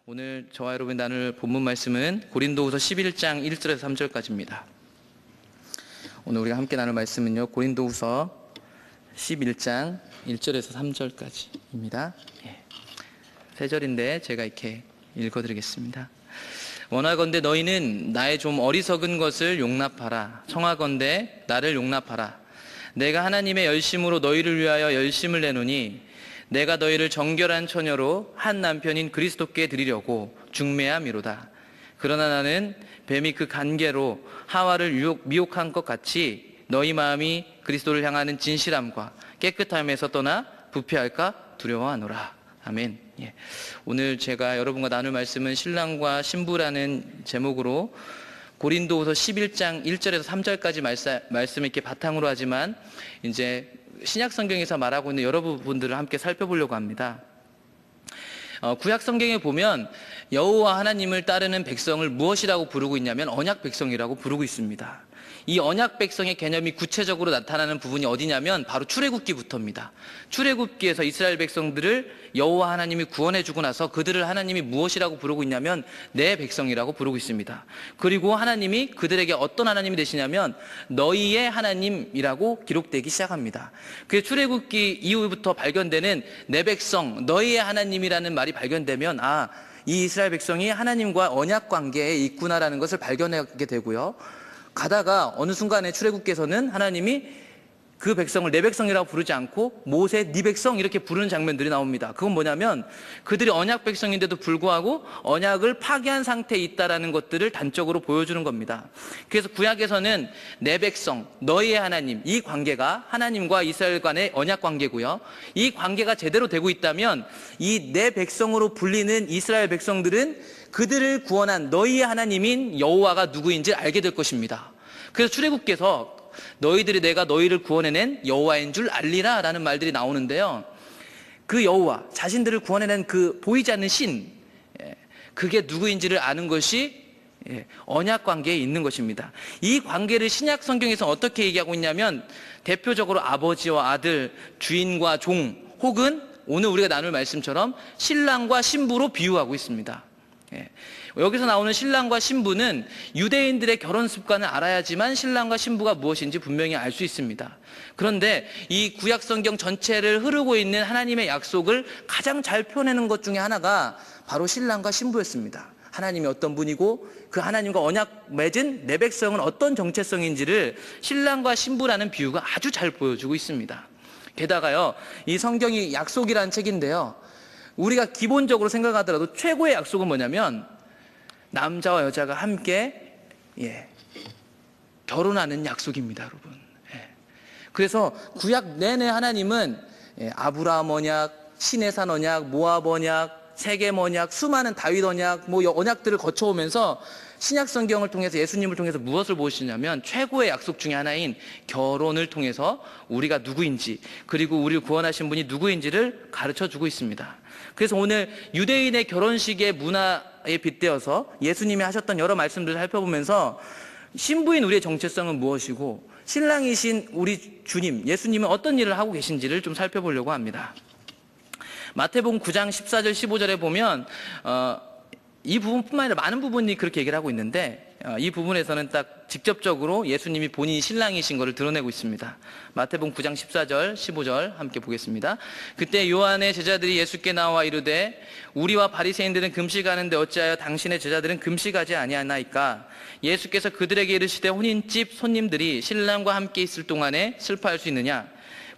오늘 저와 여러분이 나눌 본문 말씀은 고린도후서 11장 1절에서 3절까지입니다. 오늘 우리가 함께 나눌 말씀은요, 고린도후서 11장 1절에서 3절까지입니다. 세 절인데 제가 이렇게 읽어드리겠습니다. 원하건대 너희는 나의 좀 어리석은 것을 용납하라. 청하건대 나를 용납하라. 내가 하나님의 열심으로 너희를 위하여 열심을 내노니 내가 너희를 정결한 처녀로 한 남편인 그리스도께 드리려고 중매함이로다. 그러나 나는 뱀이 그 간계로 하와를 미혹한 것 같이 너희 마음이 그리스도를 향하는 진실함과 깨끗함에서 떠나 부패할까 두려워하노라. 아멘. 오늘 제가 여러분과 나눌 말씀은 신랑과 신부라는 제목으로 고린도후서 11장 1절에서 3절까지 말씀을 이렇게 바탕으로 하지만 이제 신약 성경에서 말하고 있는 여러 부분들을 함께 살펴보려고 합니다. 구약 성경에 보면 여호와 하나님을 따르는 백성을 무엇이라고 부르고 있냐면 언약 백성이라고 부르고 있습니다. 이 언약 백성의 개념이 구체적으로 나타나는 부분이 어디냐면 바로 출애굽기부터입니다. 출애굽기에서 이스라엘 백성들을 여호와 하나님이 구원해 주고 나서 그들을 하나님이 무엇이라고 부르고 있냐면 내 백성이라고 부르고 있습니다. 그리고 하나님이 그들에게 어떤 하나님이 되시냐면 너희의 하나님이라고 기록되기 시작합니다. 그 출애굽기 이후부터 발견되는 내 백성, 너희의 하나님이라는 말이 발견되면 이 이스라엘 백성이 하나님과 언약 관계에 있구나라는 것을 발견하게 되고요. 가다가 어느 순간에 출애굽기에서는 하나님이 그 백성을 내 백성이라고 부르지 않고 모세 네 백성 이렇게 부르는 장면들이 나옵니다. 그건 뭐냐면 그들이 언약 백성인데도 불구하고 언약을 파기한 상태에 있다라는 것들을 단적으로 보여주는 겁니다. 그래서 구약에서는 내 백성, 너희의 하나님, 이 관계가 하나님과 이스라엘 간의 언약 관계고요. 이 관계가 제대로 되고 있다면 이 내 백성으로 불리는 이스라엘 백성들은 그들을 구원한 너희의 하나님인 여호와가 누구인지 알게 될 것입니다. 그래서 출애굽기에서 너희들이 내가 너희를 구원해낸 여호와인 줄 알리라 라는 말들이 나오는데요, 그 여호와, 자신들을 구원해낸 그 보이지 않는 신, 그게 누구인지를 아는 것이 언약 관계에 있는 것입니다. 이 관계를 신약 성경에서 어떻게 얘기하고 있냐면 대표적으로 아버지와 아들, 주인과 종, 혹은 오늘 우리가 나눌 말씀처럼 신랑과 신부로 비유하고 있습니다. 여기서 나오는 신랑과 신부는 유대인들의 결혼 습관을 알아야지만 신랑과 신부가 무엇인지 분명히 알 수 있습니다. 그런데 이 구약 성경 전체를 흐르고 있는 하나님의 약속을 가장 잘 표현하는 것 중에 하나가 바로 신랑과 신부였습니다. 하나님이 어떤 분이고 그 하나님과 언약 맺은 내 백성은 어떤 정체성인지를 신랑과 신부라는 비유가 아주 잘 보여주고 있습니다. 게다가요, 이 성경이 약속이라는 책인데요, 우리가 기본적으로 생각하더라도 최고의 약속은 뭐냐면 남자와 여자가 함께 결혼하는 약속입니다, 여러분. 그래서 구약 내내 하나님은 아브라함 언약, 시내산 언약, 모압 언약, 세겜 언약, 수많은 다윗 언약, 언약들을 거쳐오면서 신약 성경을 통해서 예수님을 통해서 무엇을 보시냐면 최고의 약속 중에 하나인 결혼을 통해서 우리가 누구인지, 그리고 우리를 구원하신 분이 누구인지를 가르쳐주고 있습니다. 그래서 오늘 유대인의 결혼식의 문화에 빗대어서 예수님이 하셨던 여러 말씀들을 살펴보면서 신부인 우리의 정체성은 무엇이고 신랑이신 우리 주님 예수님은 어떤 일을 하고 계신지를 좀 살펴보려고 합니다. 마태복음 9장 14절 15절에 보면 이 부분뿐만 아니라 많은 부분이 그렇게 얘기를 하고 있는데 이 부분에서는 딱 직접적으로 예수님이 본인이 신랑이신 것을 드러내고 있습니다. 마태복음 9장 14절 15절 함께 보겠습니다. 그때 요한의 제자들이 예수께 나와 이르되 우리와 바리새인들은 금식하는데 어찌하여 당신의 제자들은 금식하지 아니하나이까? 예수께서 그들에게 이르시되 혼인집 손님들이 신랑과 함께 있을 동안에 슬퍼할 수 있느냐?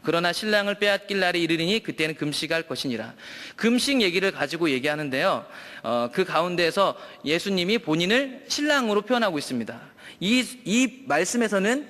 그러나 신랑을 빼앗길 날이 이르리니 그때는 금식할 것이니라. 금식 얘기를 가지고 얘기하는데요, 그 가운데에서 예수님이 본인을 신랑으로 표현하고 있습니다. 이 말씀에서는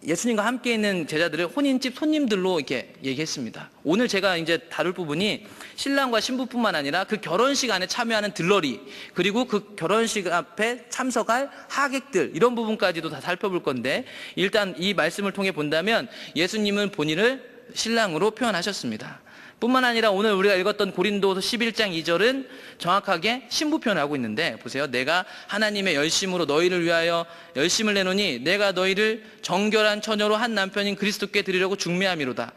예수님과 함께 있는 제자들을 혼인집 손님들로 이렇게 얘기했습니다. 오늘 제가 이제 다룰 부분이 신랑과 신부뿐만 아니라 그 결혼식 안에 참여하는 들러리, 그리고 그 결혼식 앞에 참석할 하객들, 이런 부분까지도 다 살펴볼 건데, 일단 이 말씀을 통해 본다면 예수님은 본인을 신랑으로 표현하셨습니다. 뿐만 아니라 오늘 우리가 읽었던 고린도후서 11장 2절은 정확하게 신부 표현을 하고 있는데, 보세요. 내가 하나님의 열심으로 너희를 위하여 열심을 내노니 내가 너희를 정결한 처녀로 한 남편인 그리스도께 드리려고 중매함이로다.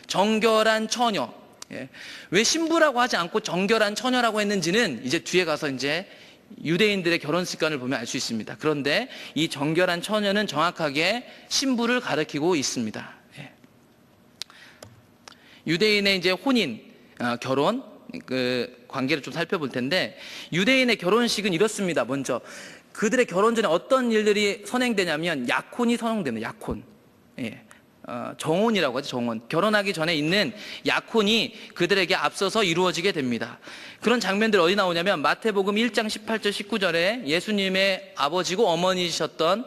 정결한 처녀, 예. 왜 신부라고 하지 않고 정결한 처녀라고 했는지는 이제 뒤에 가서 이제 유대인들의 결혼 습관을 보면 알 수 있습니다. 그런데 이 정결한 처녀는 정확하게 신부를 가리키고 있습니다. 예. 유대인의 이제 혼인, 결혼, 그 관계를 좀 살펴볼 텐데, 유대인의 결혼식은 이렇습니다. 먼저 그들의 결혼 전에 어떤 일들이 선행되냐면 약혼이 선행됩니다. 약혼. 예. 정혼이라고 하죠. 정혼. 결혼하기 전에 있는 약혼이 그들에게 앞서서 이루어지게 됩니다. 그런 장면들 어디 나오냐면 마태복음 1장 18절 19절에 예수님의 아버지고 어머니셨던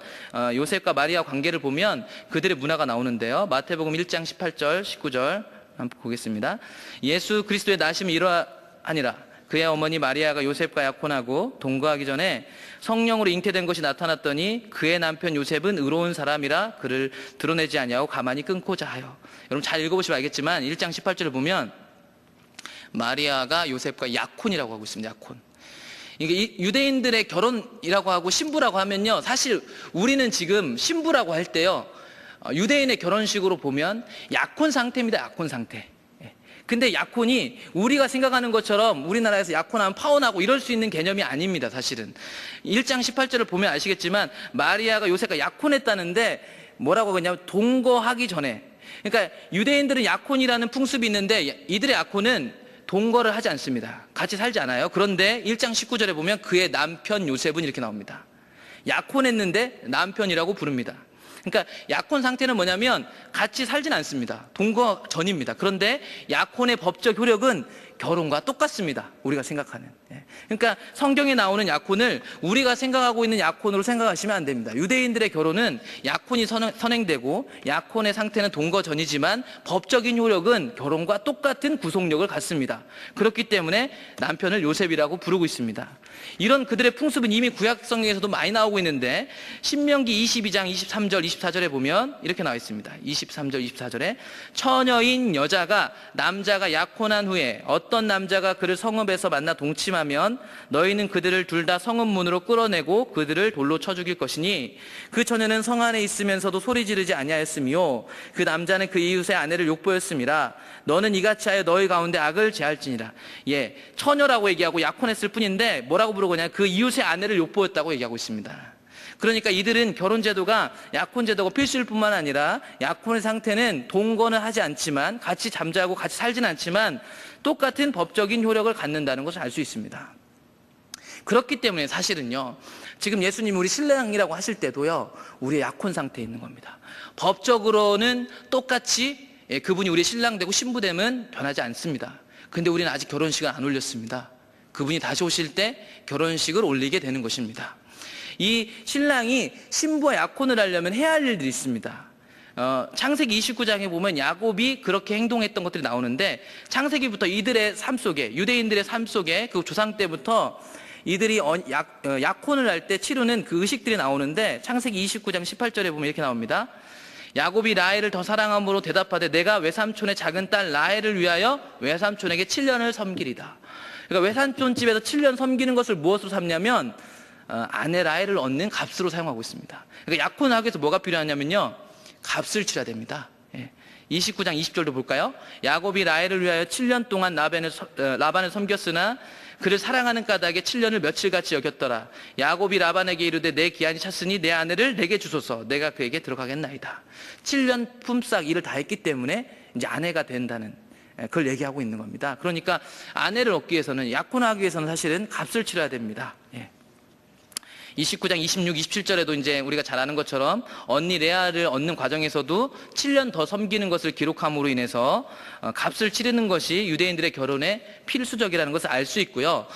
요셉과 마리아 관계를 보면 그들의 문화가 나오는데요. 마태복음 1장 18절 19절 한번 보겠습니다. 예수 그리스도의 나심이 이러하니라. 그의 어머니 마리아가 요셉과 약혼하고 동거하기 전에 성령으로 잉태된 것이 나타났더니 그의 남편 요셉은 의로운 사람이라 그를 드러내지 아니하고 가만히 끊고자 하여. 여러분 잘 읽어보시면 알겠지만 1장 18절을 보면 마리아가 요셉과 약혼이라고 하고 있습니다. 약혼. 이게 유대인들의 결혼이라고 하고 신부라고 하면요, 사실 우리는 지금 신부라고 할 때요, 유대인의 결혼식으로 보면 약혼 상태입니다. 약혼 상태. 근데 약혼이 우리가 생각하는 것처럼 우리나라에서 약혼하면 파혼하고 이럴 수 있는 개념이 아닙니다. 사실은 1장 18절을 보면 아시겠지만 마리아가 요셉과 약혼했다는데 뭐라고 그러냐면 동거하기 전에. 그러니까 유대인들은 약혼이라는 풍습이 있는데 이들의 약혼은 동거를 하지 않습니다. 같이 살지 않아요. 그런데 1장 19절에 보면 그의 남편 요셉은 이렇게 나옵니다. 약혼했는데 남편이라고 부릅니다. 그러니까 약혼 상태는 뭐냐면 같이 살진 않습니다. 동거 전입니다. 그런데 약혼의 법적 효력은 결혼과 똑같습니다. 우리가 생각하는. 그러니까 성경에 나오는 약혼을 우리가 생각하고 있는 약혼으로 생각하시면 안 됩니다. 유대인들의 결혼은 약혼이 선행되고 약혼의 상태는 동거 전이지만 법적인 효력은 결혼과 똑같은 구속력을 갖습니다. 그렇기 때문에 남편을 요셉이라고 부르고 있습니다. 이런 그들의 풍습은 이미 구약성경에서도 많이 나오고 있는데 신명기 22장 23절 24절에 보면 이렇게 나와 있습니다. 23절 24절에 처녀인 여자가 남자가 약혼한 후에 어떤 남자가 그를 성읍에서 만나 동침하면 너희는 그들을 둘 다 성읍 문으로 끌어내고 그들을 돌로 쳐 죽일 것이니 그 처녀는 성 안에 있으면서도 소리 지르지 아니하였으며 그 남자는 그 이웃의 아내를 욕보였음이라. 너는 이같이 하여 너희 가운데 악을 제할지니라. 예, 처녀라고 얘기하고 약혼했을 뿐인데 뭐라고 부르고냐, 그 이웃의 아내를 욕보였다고 얘기하고 있습니다. 그러니까 이들은 결혼 제도가 약혼 제도가 필수일 뿐만 아니라 약혼의 상태는 동거는 하지 않지만 같이 잠자고 같이 살진 않지만 똑같은 법적인 효력을 갖는다는 것을 알 수 있습니다. 그렇기 때문에 사실은요, 지금 예수님이 우리 신랑이라고 하실 때도요, 우리의 약혼 상태에 있는 겁니다. 법적으로는 똑같이 그분이 우리 신랑 되고 신부 되면 변하지 않습니다. 근데 우리는 아직 결혼식을 안 올렸습니다. 그분이 다시 오실 때 결혼식을 올리게 되는 것입니다. 이 신랑이 신부와 약혼을 하려면 해야 할 일들이 있습니다. 창세기 29장에 보면 야곱이 그렇게 행동했던 것들이 나오는데, 창세기부터 이들의 삶 속에, 유대인들의 삶 속에 그 조상 때부터 이들이 약혼을 할 때 치르는 그 의식들이 나오는데, 창세기 29장 18절에 보면 이렇게 나옵니다. 야곱이 라헬을 더 사랑함으로 대답하되 내가 외삼촌의 작은 딸 라헬을 위하여 외삼촌에게 7년을 섬기리다. 그러니까 외삼촌 집에서 7년 섬기는 것을 무엇으로 삼냐면 아내 라헬을 얻는 값으로 사용하고 있습니다. 그러니까 약혼하기 위해서 뭐가 필요하냐면요, 값을 치러야 됩니다. 29장 20절도 볼까요? 야곱이 라헬을 위하여 7년 동안 라반을 섬겼으나 그를 사랑하는 까닭에 7년을 며칠같이 여겼더라. 야곱이 라반에게 이르되 내 기한이 찼으니 내 아내를 내게 주소서. 내가 그에게 들어가겠나이다. 7년 품삯 일을 다 했기 때문에 이제 아내가 된다는, 그걸 얘기하고 있는 겁니다. 그러니까 아내를 얻기 위해서는, 약혼하기 위해서는 사실은 값을 치러야 됩니다. 29장 26, 27절에도 이제 우리가 잘 아는 것처럼 언니 레아를 얻는 과정에서도 7년 더 섬기는 것을 기록함으로 인해서 값을 치르는 것이 유대인들의 결혼의 필수적이라는 것을 알 수 있고요.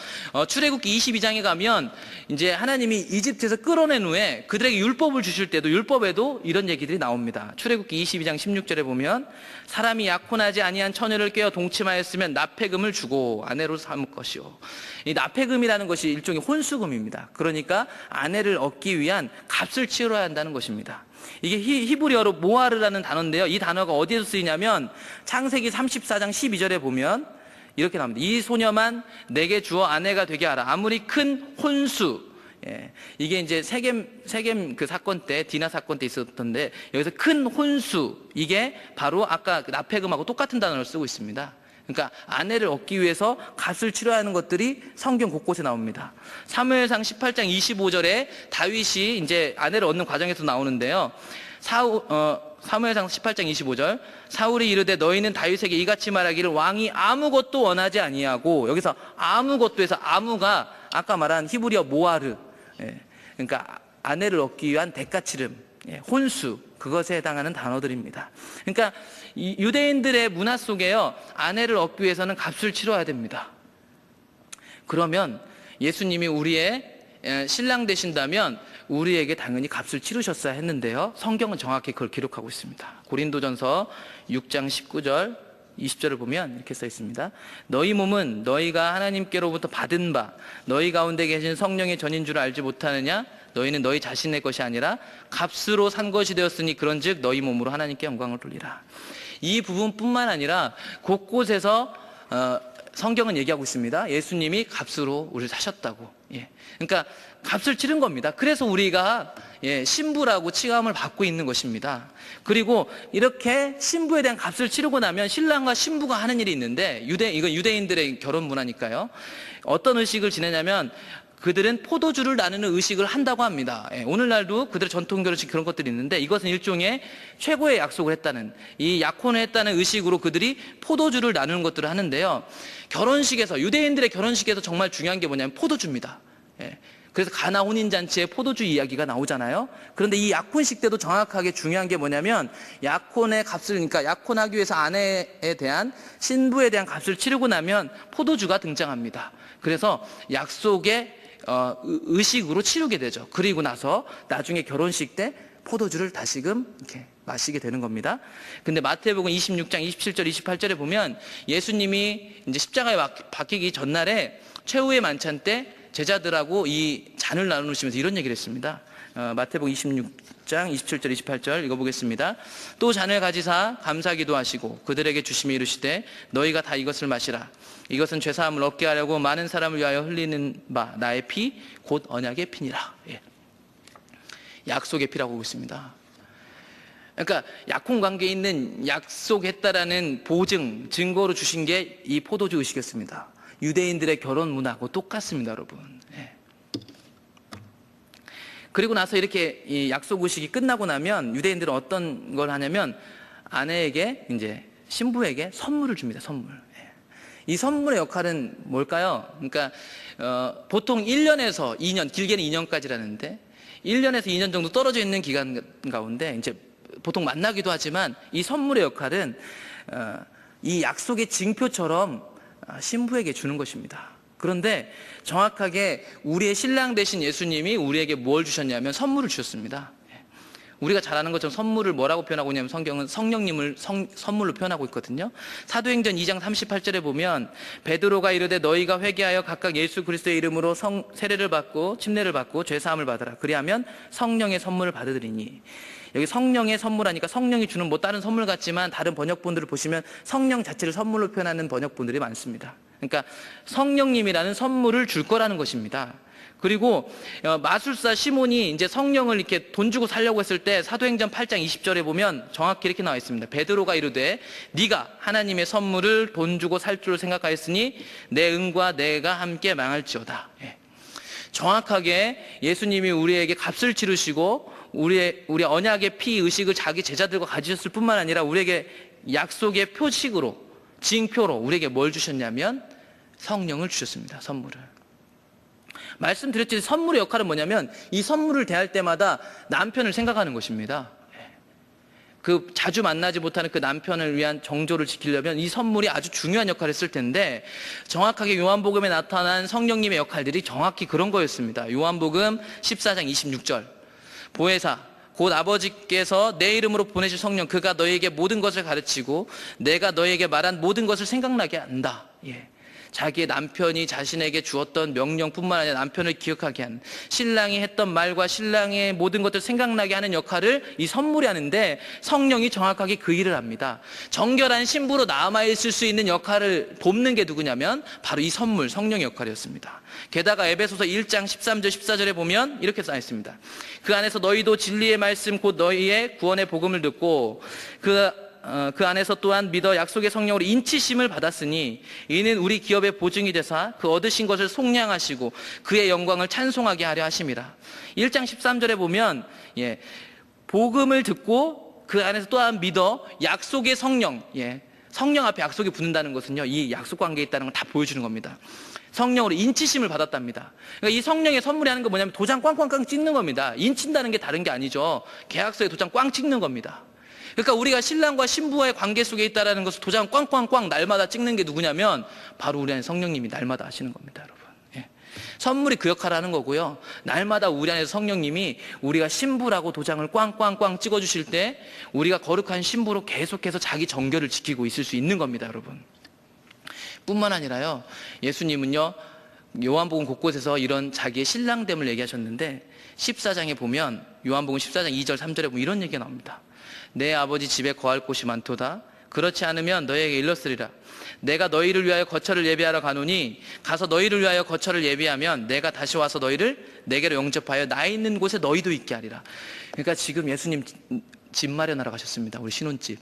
출애굽기 22장에 가면 이제 하나님이 이집트에서 끌어낸 후에 그들에게 율법을 주실 때도 율법에도 이런 얘기들이 나옵니다. 출애굽기 22장 16절에 보면 사람이 약혼하지 아니한 처녀를 꿰어 동침하였으면 납폐금을 주고 아내로 삼을 것이요. 이 납폐금이라는 것이 일종의 혼수금입니다. 그러니까 아내를 얻기 위한 값을 치러야 한다는 것입니다. 이게 히브리어로 모아르라는 단어인데요, 이 단어가 어디에서 쓰이냐면 창세기 34장 12절에 보면 이렇게 나옵니다. 이 소녀만 내게 주어 아내가 되게 하라. 아무리 큰 혼수, 이게 이제 세겜 그 사건 때, 디나 사건 때 있었던데, 여기서 큰 혼수, 이게 바로 아까 납폐금하고 똑같은 단어를 쓰고 있습니다. 그러니까 아내를 얻기 위해서 값을 치러야 하는 것들이 성경 곳곳에 나옵니다. 사무엘상 18장 25절에 다윗이 이제 아내를 얻는 과정에서 나오는데요. 사무엘상 18장 25절, 사울이 이르되 너희는 다윗에게 이같이 말하기를 왕이 아무것도 원하지 아니하고, 여기서 아무것도 해서 아무가 아까 말한 히브리어 모아르, 그러니까 아내를 얻기 위한 대가치름, 혼수, 그것에 해당하는 단어들입니다. 그러니까 이 유대인들의 문화 속에요, 아내를 얻기 위해서는 값을 치러야 됩니다. 그러면 예수님이 우리의 신랑 되신다면 우리에게 당연히 값을 치르셨어야 했는데요, 성경은 정확히 그걸 기록하고 있습니다. 고린도전서 6장 19절 20절을 보면 이렇게 써 있습니다. 너희 몸은 너희가 하나님께로부터 받은 바 너희 가운데 계신 성령의 전인 줄 알지 못하느냐? 너희는 너희 자신의 것이 아니라 값으로 산 것이 되었으니 그런즉 너희 몸으로 하나님께 영광을 돌리라. 이 부분뿐만 아니라 곳곳에서 성경은 얘기하고 있습니다. 예수님이 값으로 우리를 사셨다고. 그러니까 값을 치른 겁니다. 그래서 우리가 신부라고 칭함을 받고 있는 것입니다. 그리고 이렇게 신부에 대한 값을 치르고 나면 신랑과 신부가 하는 일이 있는데, 이건 유대인들의 결혼 문화니까요. 어떤 의식을 지내냐면 그들은 포도주를 나누는 의식을 한다고 합니다. 오늘날도 그들의 전통 결혼식 그런 것들이 있는데, 이것은 일종의 최고의 약속을 했다는, 이 약혼을 했다는 의식으로 그들이 포도주를 나누는 것들을 하는데요. 결혼식에서, 유대인들의 결혼식에서 정말 중요한 게 뭐냐면 포도주입니다. 그래서 가나 혼인잔치에 포도주 이야기가 나오잖아요. 그런데 이 약혼식 때도 정확하게 중요한 게 뭐냐면 약혼의 값을, 그러니까 약혼하기 위해서 아내에 대한, 신부에 대한 값을 치르고 나면 포도주가 등장합니다. 그래서 약속의 의식으로 치르게 되죠. 그리고 나서 나중에 결혼식 때 포도주를 다시금 이렇게 마시게 되는 겁니다. 근데 마태복음 26장 27절 28절에 보면 예수님이 이제 십자가에 박히기 전날에 최후의 만찬 때 제자들하고 이 잔을 나누시면서 이런 얘기를 했습니다. 마태복음 26장 27절 28절 읽어보겠습니다. 또 잔을 가지사 감사기도 하시고 그들에게 주시며 이르시되 너희가 다 이것을 마시라. 이것은 죄사함을 얻게 하려고 많은 사람을 위하여 흘리는 바 나의 피 곧 언약의 피니라. 약속의 피라고 하고 있습니다. 그러니까 약혼 관계에 있는 약속했다라는 보증, 증거로 주신 게 이 포도주 의식이었습니다. 유대인들의 결혼 문화하고 똑같습니다, 여러분. 그리고 나서 이렇게 이 약속 의식이 끝나고 나면 유대인들은 어떤 걸 하냐면 아내에게, 이제 신부에게 선물을 줍니다. 선물. 이 선물의 역할은 뭘까요? 그러니까 보통 1년에서 2년, 길게는 2년까지라는데 1년에서 2년 정도 떨어져 있는 기간 가운데 이제 보통 만나기도 하지만 이 선물의 역할은 이 약속의 징표처럼 신부에게 주는 것입니다. 그런데 정확하게 우리의 신랑 되신 예수님이 우리에게 뭘 주셨냐면 선물을 주셨습니다. 우리가 잘 아는 것처럼 선물을 뭐라고 표현하고 있냐면 성경은 성령님을 선물로 표현하고 있거든요. 사도행전 2장 38절에 보면 베드로가 이르되 너희가 회개하여 각각 예수 그리스도의 이름으로 세례를 받고 침례를 받고 죄사함을 받으라. 그리하면 성령의 선물을 받으리니. 여기 성령의 선물하니까 성령이 주는 뭐 다른 선물 같지만 다른 번역본들을 보시면 성령 자체를 선물로 표현하는 번역본들이 많습니다. 그러니까 성령님이라는 선물을 줄 거라는 것입니다. 그리고 마술사 시몬이 이제 성령을 이렇게 돈 주고 살려고 했을 때 사도행전 8장 20절에 보면 정확히 이렇게 나와 있습니다. 베드로가 이르되 네가 하나님의 선물을 돈 주고 살 줄 생각하였으니 내 은과 내가 함께 망할지어다. 정확하게 예수님이 우리에게 값을 치르시고 우리 언약의 피 의식을 자기 제자들과 가지셨을 뿐만 아니라 우리에게 약속의 표식으로, 징표로 우리에게 뭘 주셨냐면 성령을 주셨습니다. 선물을. 말씀드렸듯이 선물의 역할은 뭐냐면 이 선물을 대할 때마다 남편을 생각하는 것입니다. 그 자주 만나지 못하는 그 남편을 위한 정조를 지키려면 이 선물이 아주 중요한 역할을 했을 텐데 정확하게 요한복음에 나타난 성령님의 역할들이 정확히 그런 거였습니다. 요한복음 14장 26절 보혜사 곧 아버지께서 내 이름으로 보내실 성령 그가 너희에게 모든 것을 가르치고 내가 너희에게 말한 모든 것을 생각나게 한다. 자기의 남편이 자신에게 주었던 명령뿐만 아니라 남편을 기억하게 한, 신랑이 했던 말과 신랑의 모든 것들 생각나게 하는 역할을 이 선물이 하는데 성령이 정확하게 그 일을 합니다. 정결한 신부로 남아있을 수 있는 역할을 돕는 게 누구냐면 바로 이 선물, 성령의 역할이었습니다. 게다가 에베소서 1장 13절 14절에 보면 이렇게 써 있습니다. 그 안에서 너희도 진리의 말씀 곧 너희의 구원의 복음을 듣고 그 그 안에서 또한 믿어 약속의 성령으로 인치심을 받았으니 이는 우리 기업의 보증이 되사 그 얻으신 것을 속량하시고 그의 영광을 찬송하게 하려 하심이라. 1장 13절에 보면 복음을 듣고 그 안에서 또한 믿어 약속의 성령, 성령 앞에 약속이 붙는다는 것은요, 이 약속 관계에 있다는 걸 다 보여주는 겁니다. 성령으로 인치심을 받았답니다. 그러니까 이 성령의 선물이 하는 건 뭐냐면 도장 꽝꽝꽝 찍는 겁니다. 인친다는 게 다른 게 아니죠. 계약서에 도장 꽝 찍는 겁니다. 그러니까 우리가 신랑과 신부와의 관계 속에 있다는 것을 도장 꽝꽝꽝 날마다 찍는 게 누구냐면 바로 우리 안에 성령님이 날마다 하시는 겁니다, 여러분. 선물이 그 역할을 하는 거고요. 날마다 우리 안에서 성령님이 우리가 신부라고 도장을 꽝꽝꽝 찍어주실 때 우리가 거룩한 신부로 계속해서 자기 정결을 지키고 있을 수 있는 겁니다, 여러분. 뿐만 아니라요, 예수님은요, 요한복음 곳곳에서 이런 자기의 신랑됨을 얘기하셨는데 14장에 보면, 요한복음 14장 2절 3절에 보면 이런 얘기가 나옵니다. 내 아버지 집에 거할 곳이 많도다. 그렇지 않으면 너에게 일렀으리라. 내가 너희를 위하여 거처를 예비하러 가노니 가서 너희를 위하여 거처를 예비하면 내가 다시 와서 너희를 내게로 영접하여 나 있는 곳에 너희도 있게 하리라. 그러니까 지금 예수님 집 마련하러 가셨습니다. 우리 신혼집.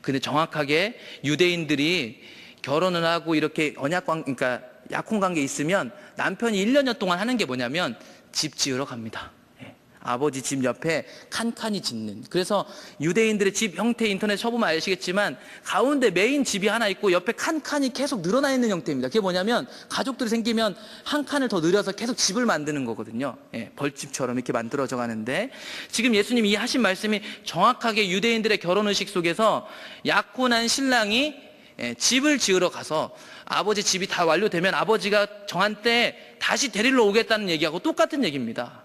근데 정확하게 유대인들이 결혼을 하고 이렇게 그러니까 약혼 관계에 있으면 남편이 1년 동안 하는 게 뭐냐면 집 지으러 갑니다. 아버지 집 옆에 칸칸이 짓는. 그래서 유대인들의 집 형태 인터넷 쳐보면 아시겠지만 가운데 메인 집이 하나 있고 옆에 칸칸이 계속 늘어나 있는 형태입니다. 그게 뭐냐면 가족들이 생기면 한 칸을 더 늘려서 계속 집을 만드는 거거든요. 벌집처럼 이렇게 만들어져 가는데 지금 예수님이 하신 말씀이 정확하게 유대인들의 결혼의식 속에서 약혼한 신랑이 집을 지으러 가서 아버지 집이 다 완료되면 아버지가 정한 때 다시 데리러 오겠다는 얘기하고 똑같은 얘기입니다.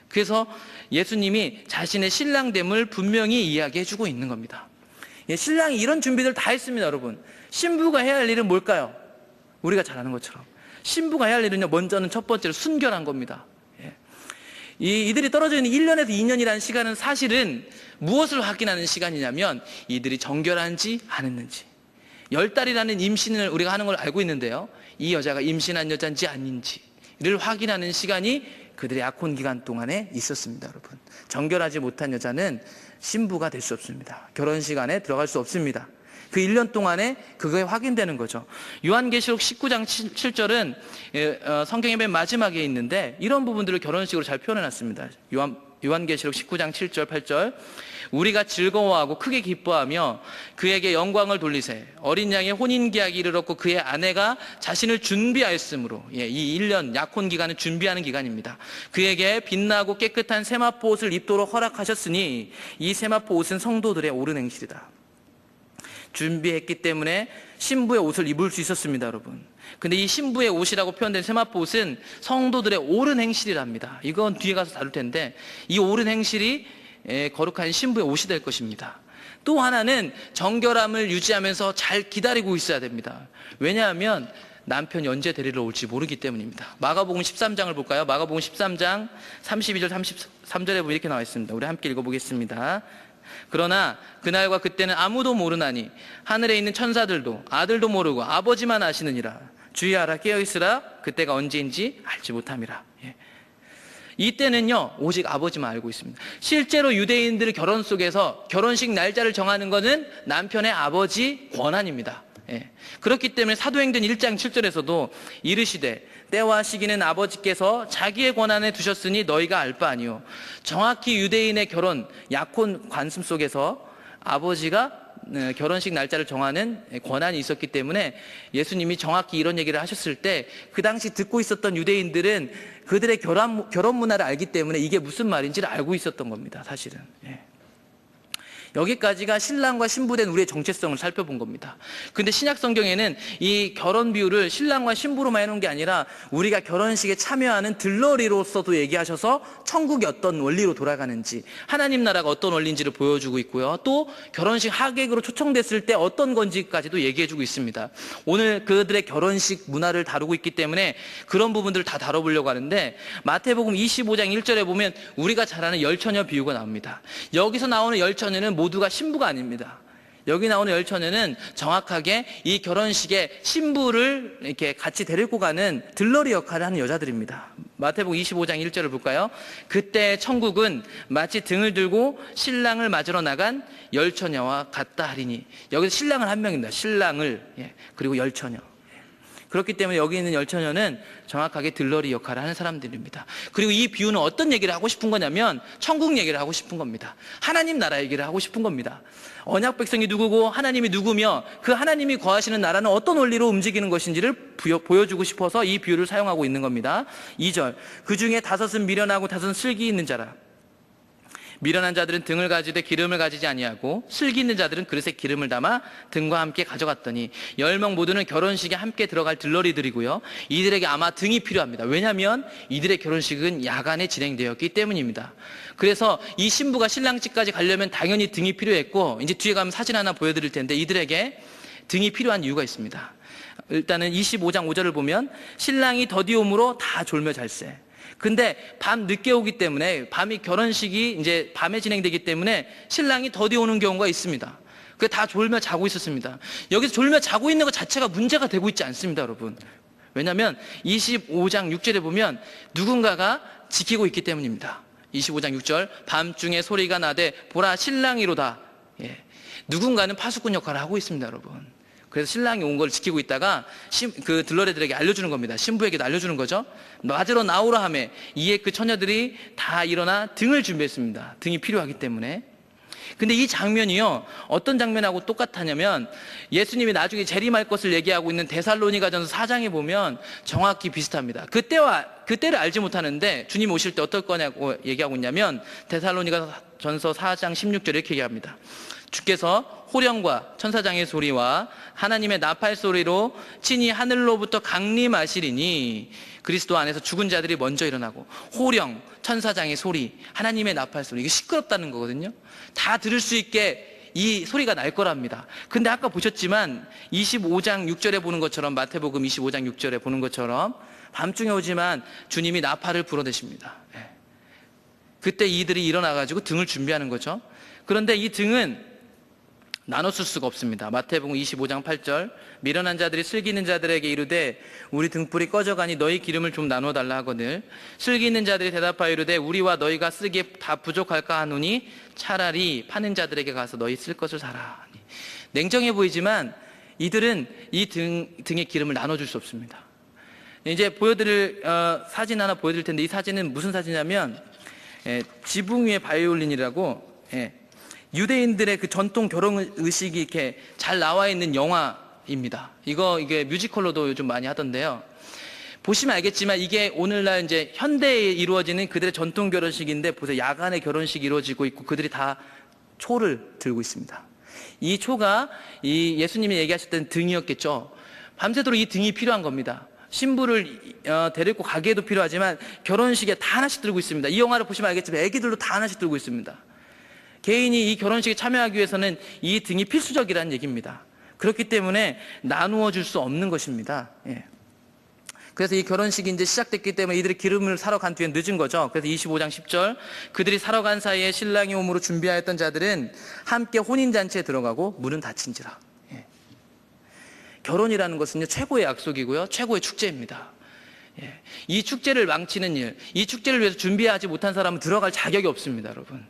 그래서 예수님이 자신의 신랑됨을 분명히 이야기해주고 있는 겁니다. 신랑이 이런 준비들 다 했습니다, 여러분. 신부가 해야 할 일은 뭘까요? 우리가 잘 아는 것처럼 신부가 해야 할 일은요, 먼저는 첫 번째로 순결한 겁니다. 이들이 떨어져 있는 1년에서 2년이라는 시간은 사실은 무엇을 확인하는 시간이냐면 이들이 정결한지 안 했는지. 10달이라는 임신을 우리가 하는 걸 알고 있는데요, 이 여자가 임신한 여자인지 아닌지를 확인하는 시간이 그들의 약혼 기간 동안에 있었습니다, 여러분. 정결하지 못한 여자는 신부가 될 수 없습니다. 결혼식 안에 들어갈 수 없습니다. 그 1년 동안에 그거에 확인되는 거죠. 요한계시록 19장 7절은 성경의 맨 마지막에 있는데 이런 부분들을 결혼식으로 잘 표현해놨습니다. 요한계시록 19장 7절 8절 우리가 즐거워하고 크게 기뻐하며 그에게 영광을 돌리세 어린 양의 혼인계약이 이르렀고 그의 아내가 자신을 준비하였으므로 이 1년 약혼 기간은 준비하는 기간입니다. 그에게 빛나고 깨끗한 세마포 옷을 입도록 허락하셨으니 이 세마포 옷은 성도들의 옳은 행실이다. 준비했기 때문에 신부의 옷을 입을 수 있었습니다, 여러분. 근데 이 신부의 옷이라고 표현된 세마포 옷은 성도들의 옳은 행실이랍니다. 이건 뒤에 가서 다룰 텐데 이 옳은 행실이 거룩한 신부의 옷이 될 것입니다. 또 하나는 정결함을 유지하면서 잘 기다리고 있어야 됩니다. 왜냐하면 남편이 언제 데리러 올지 모르기 때문입니다. 마가복음 13장을 볼까요? 마가복음 13장 32절 33절에 보면 이렇게 나와 있습니다. 우리 함께 읽어보겠습니다. 그러나 그날과 그때는 아무도 모르나니 하늘에 있는 천사들도 아들도 모르고 아버지만 아시느니라. 주의하라, 깨어있으라. 그때가 언제인지 알지 못함이라. 이때는요 오직 아버지만 알고 있습니다. 실제로 유대인들의 결혼 속에서 결혼식 날짜를 정하는 것은 남편의 아버지 권한입니다. 그렇기 때문에 사도행전 1장 7절에서도 이르시되 때와 시기는 아버지께서 자기의 권한에 두셨으니 너희가 알 바 아니요. 정확히 유대인의 결혼 약혼 관습 속에서 아버지가 결혼식 날짜를 정하는 권한이 있었기 때문에 예수님이 정확히 이런 얘기를 하셨을 때 그 당시 듣고 있었던 유대인들은 그들의 결혼 문화를 알기 때문에 이게 무슨 말인지를 알고 있었던 겁니다, 사실은. 여기까지가 신랑과 신부된 우리의 정체성을 살펴본 겁니다. 근데 신약 성경에는 이 결혼 비유를 신랑과 신부로만 해놓은 게 아니라 우리가 결혼식에 참여하는 들러리로서도 얘기하셔서 천국이 어떤 원리로 돌아가는지, 하나님 나라가 어떤 원리인지를 보여주고 있고요. 또 결혼식 하객으로 초청됐을 때 어떤 건지까지도 얘기해주고 있습니다. 오늘 그들의 결혼식 문화를 다루고 있기 때문에 그런 부분들을 다 다뤄보려고 하는데 마태복음 25장 1절에 보면 우리가 잘 아는 열처녀 비유가 나옵니다. 여기서 나오는 열처녀는 모두가 신부가 아닙니다. 여기 나오는 열처녀는 정확하게 이 결혼식에 신부를 이렇게 같이 데리고 가는 들러리 역할을 하는 여자들입니다. 마태복음 25장 1절을 볼까요? 그때 천국은 마치 등을 들고 신랑을 맞으러 나간 열처녀와 같다 하리니. 여기서 신랑은 한 명입니다. 신랑을. 그리고 열처녀. 그렇기 때문에 여기 있는 열처녀는 정확하게 들러리 역할을 하는 사람들입니다. 그리고 이 비유는 어떤 얘기를 하고 싶은 거냐면 천국 얘기를 하고 싶은 겁니다. 하나님 나라 얘기를 하고 싶은 겁니다. 언약 백성이 누구고 하나님이 누구며 그 하나님이 거하시는 나라는 어떤 원리로 움직이는 것인지를 보여주고 싶어서 이 비유를 사용하고 있는 겁니다. 2절, 그 중에 5은 미련하고 5은 슬기 있는 자라. 미련한 자들은 등을 가지되 기름을 가지지 아니하고 슬기 있는 자들은 그릇에 기름을 담아 등과 함께 가져갔더니 10명 모두는 결혼식에 함께 들어갈 들러리들이고요. 이들에게 아마 등이 필요합니다. 왜냐하면 이들의 결혼식은 야간에 진행되었기 때문입니다. 그래서 이 신부가 신랑집까지 가려면 당연히 등이 필요했고, 이제 뒤에 가면 사진 하나 보여드릴 텐데 이들에게 등이 필요한 이유가 있습니다. 일단은 25장 5절을 보면 신랑이 더디옴으로 다 졸며 잘세. 근데 밤 늦게 오기 때문에 밤이 결혼식이 이제 밤에 진행되기 때문에 신랑이 더디 오는 경우가 있습니다. 그게 다 졸며 자고 있었습니다. 여기서 졸며 자고 있는 것 자체가 문제가 되고 있지 않습니다, 여러분. 왜냐하면 25장 6절에 보면 누군가가 지키고 있기 때문입니다. 25장 6절, 밤중에 소리가 나되 보라 신랑이로다. 누군가는 파수꾼 역할을 하고 있습니다, 여러분. 그래서 신랑이 온 걸 지키고 있다가 그 들러리들에게 알려주는 겁니다. 신부에게도 알려주는 거죠. 맞으러 나오라 하매 이에 그 처녀들이 다 일어나 등을 준비했습니다. 등이 필요하기 때문에. 근데 이 장면이요, 어떤 장면하고 똑같았냐면 예수님이 나중에 재림할 것을 얘기하고 있는 데살로니가전서 4장에 보면 정확히 비슷합니다. 그때를 알지 못하는데 주님 오실 때 어떨 거냐고 얘기하고 있냐면 데살로니가전서 4장 16절 이렇게 얘기합니다. 주께서 호령과 천사장의 소리와 하나님의 나팔 소리로 친히 하늘로부터 강림하시리니. 그리스도 안에서 죽은 자들이 먼저 일어나고 호령, 천사장의 소리, 하나님의 나팔 소리, 이게 시끄럽다는 거거든요. 다 들을 수 있게 이 소리가 날 거랍니다. 근데 아까 보셨지만 25장 6절에 보는 것처럼, 마태복음 25장 6절에 보는 것처럼 밤중에 오지만 주님이 나팔을 불어대십니다. 그때 이들이 일어나가지고 등을 준비하는 거죠. 그런데 이 등은 나눠 쓸 수가 없습니다. 마태복음 25장 8절, 미련한 자들이 슬기 있는 자들에게 이르되 우리 등불이 꺼져가니 너희 기름을 좀 나누어 달라 하거늘 슬기 있는 자들이 대답하여 이르되 우리와 너희가 쓰기에 다 부족할까 하노니 차라리 파는 자들에게 가서 너희 쓸 것을 사라. 냉정해 보이지만 이들은 이 등의 기름을 나눠줄 수 없습니다. 이제 보여드릴 사진 하나 보여드릴 텐데, 이 사진은 무슨 사진이냐면 지붕 위의 바이올린이라고 유대인들의 그 전통 결혼 의식이 이렇게 잘 나와 있는 영화입니다. 이게 뮤지컬로도 요즘 많이 하던데요. 보시면 알겠지만 이게 오늘날 이제 현대에 이루어지는 그들의 전통 결혼식인데, 보세요. 야간에 결혼식이 이루어지고 있고 그들이 다 초를 들고 있습니다. 이 초가 이 예수님이 얘기하셨던 등이었겠죠. 밤새도록 이 등이 필요한 겁니다. 신부를 데리고 가기에도 필요하지만 결혼식에 다 하나씩 들고 있습니다. 이 영화를 보시면 알겠지만 애기들도 다 하나씩 들고 있습니다. 개인이 이 결혼식에 참여하기 위해서는 이 등이 필수적이라는 얘기입니다. 그렇기 때문에 나누어 줄 수 없는 것입니다. 그래서 이 결혼식이 이제 시작됐기 때문에 이들이 기름을 사러 간 뒤에 늦은 거죠. 그래서 25장 10절, 그들이 사러 간 사이에 신랑이 오므로 준비하였던 자들은 함께 혼인잔치에 들어가고 문은 닫힌지라. 결혼이라는 것은요, 최고의 약속이고요, 최고의 축제입니다. 이 축제를 망치는 일, 이 축제를 위해서 준비하지 못한 사람은 들어갈 자격이 없습니다, 여러분.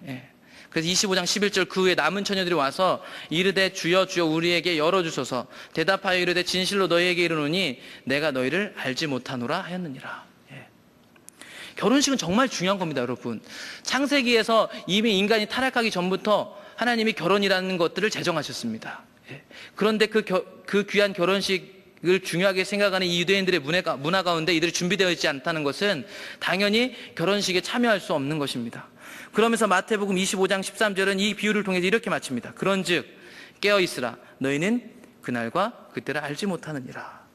그래서 25장 11절, 그 후에 남은 처녀들이 와서 이르되 주여 주여 우리에게 열어주소서. 대답하여 이르되 진실로 너희에게 이르노니 내가 너희를 알지 못하노라 하였느니라. 결혼식은 정말 중요한 겁니다, 여러분. 창세기에서 이미 인간이 타락하기 전부터 하나님이 결혼이라는 것들을 제정하셨습니다. 그런데 그 귀한 결혼식을 중요하게 생각하는 이 유대인들의 문화 가운데 이들이 준비되어 있지 않다는 것은 당연히 결혼식에 참여할 수 없는 것입니다. 그러면서 마태복음 25장 13절은 이 비유를 통해서 이렇게 마칩니다. 그런즉 깨어있으라 너희는 그날과 그때를 알지 못하느니라.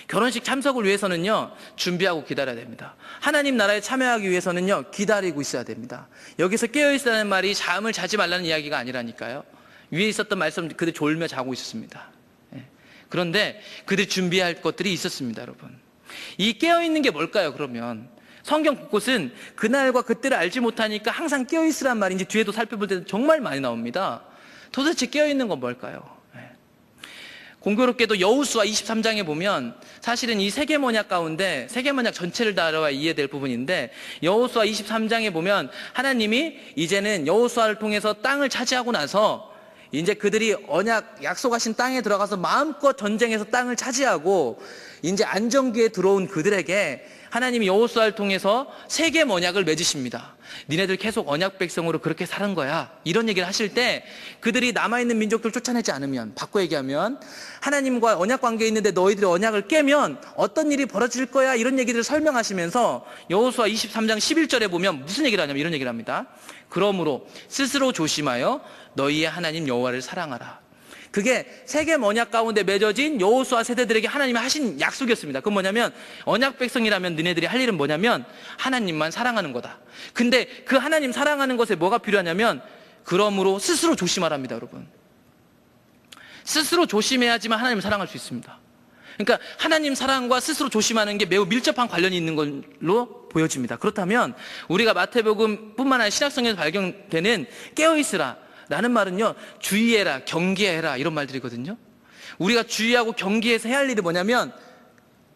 결혼식 참석을 위해서는요, 준비하고 기다려야 됩니다. 하나님 나라에 참여하기 위해서는요, 기다리고 있어야 됩니다. 여기서 깨어있으라는 말이 잠을 자지 말라는 이야기가 아니라니까요. 위에 있었던 말씀, 그들 졸며 자고 있었습니다. 그런데 그들이 준비할 것들이 있었습니다, 여러분. 이 깨어있는 게 뭘까요, 그러면? 성경 곳곳은 그날과 그때를 알지 못하니까 항상 깨어있으란 말이 이제 뒤에도 살펴볼 때 정말 많이 나옵니다. 도대체 깨어있는 건 뭘까요? 공교롭게도 여호수아 23장에 보면 사실은 이 세계문약 가운데 세계문약 전체를 다뤄야 이해될 부분인데 여호수아 23장에 보면 하나님이 이제는 여호수아를 통해서 땅을 차지하고 나서 이제 그들이 언약 약속하신 땅에 들어가서 마음껏 전쟁해서 땅을 차지하고 이제 안정기에 들어온 그들에게 하나님이 여호수아를 통해서 세계 언약을 맺으십니다. 니네들 계속 언약 백성으로 그렇게 사는 거야. 이런 얘기를 하실 때 그들이 남아있는 민족들 쫓아내지 않으면, 바꿔 얘기하면 하나님과 언약 관계에 있는데 너희들이 언약을 깨면 어떤 일이 벌어질 거야. 이런 얘기를 설명하시면서 여호수아 23장 11절에 보면 무슨 얘기를 하냐면 이런 얘기를 합니다. 그러므로 스스로 조심하여 너희의 하나님 여호와를 사랑하라. 그게 세계 언약 가운데 맺어진 여호수아 세대들에게 하나님이 하신 약속이었습니다. 그건 뭐냐면 언약 백성이라면 너네들이 할 일은 뭐냐면 하나님만 사랑하는 거다. 근데 그 하나님 사랑하는 것에 뭐가 필요하냐면 그러므로 스스로 조심하랍니다. 여러분, 스스로 조심해야지만 하나님을 사랑할 수 있습니다. 그러니까 하나님 사랑과 스스로 조심하는 게 매우 밀접한 관련이 있는 걸로 보여집니다. 그렇다면 우리가 마태복음 뿐만 아니라 신약성경에서 발견되는 깨어있으라 라는 말은요, 주의해라, 경계해라 이런 말들이거든요. 우리가 주의하고 경계해서 해야 할 일이 뭐냐면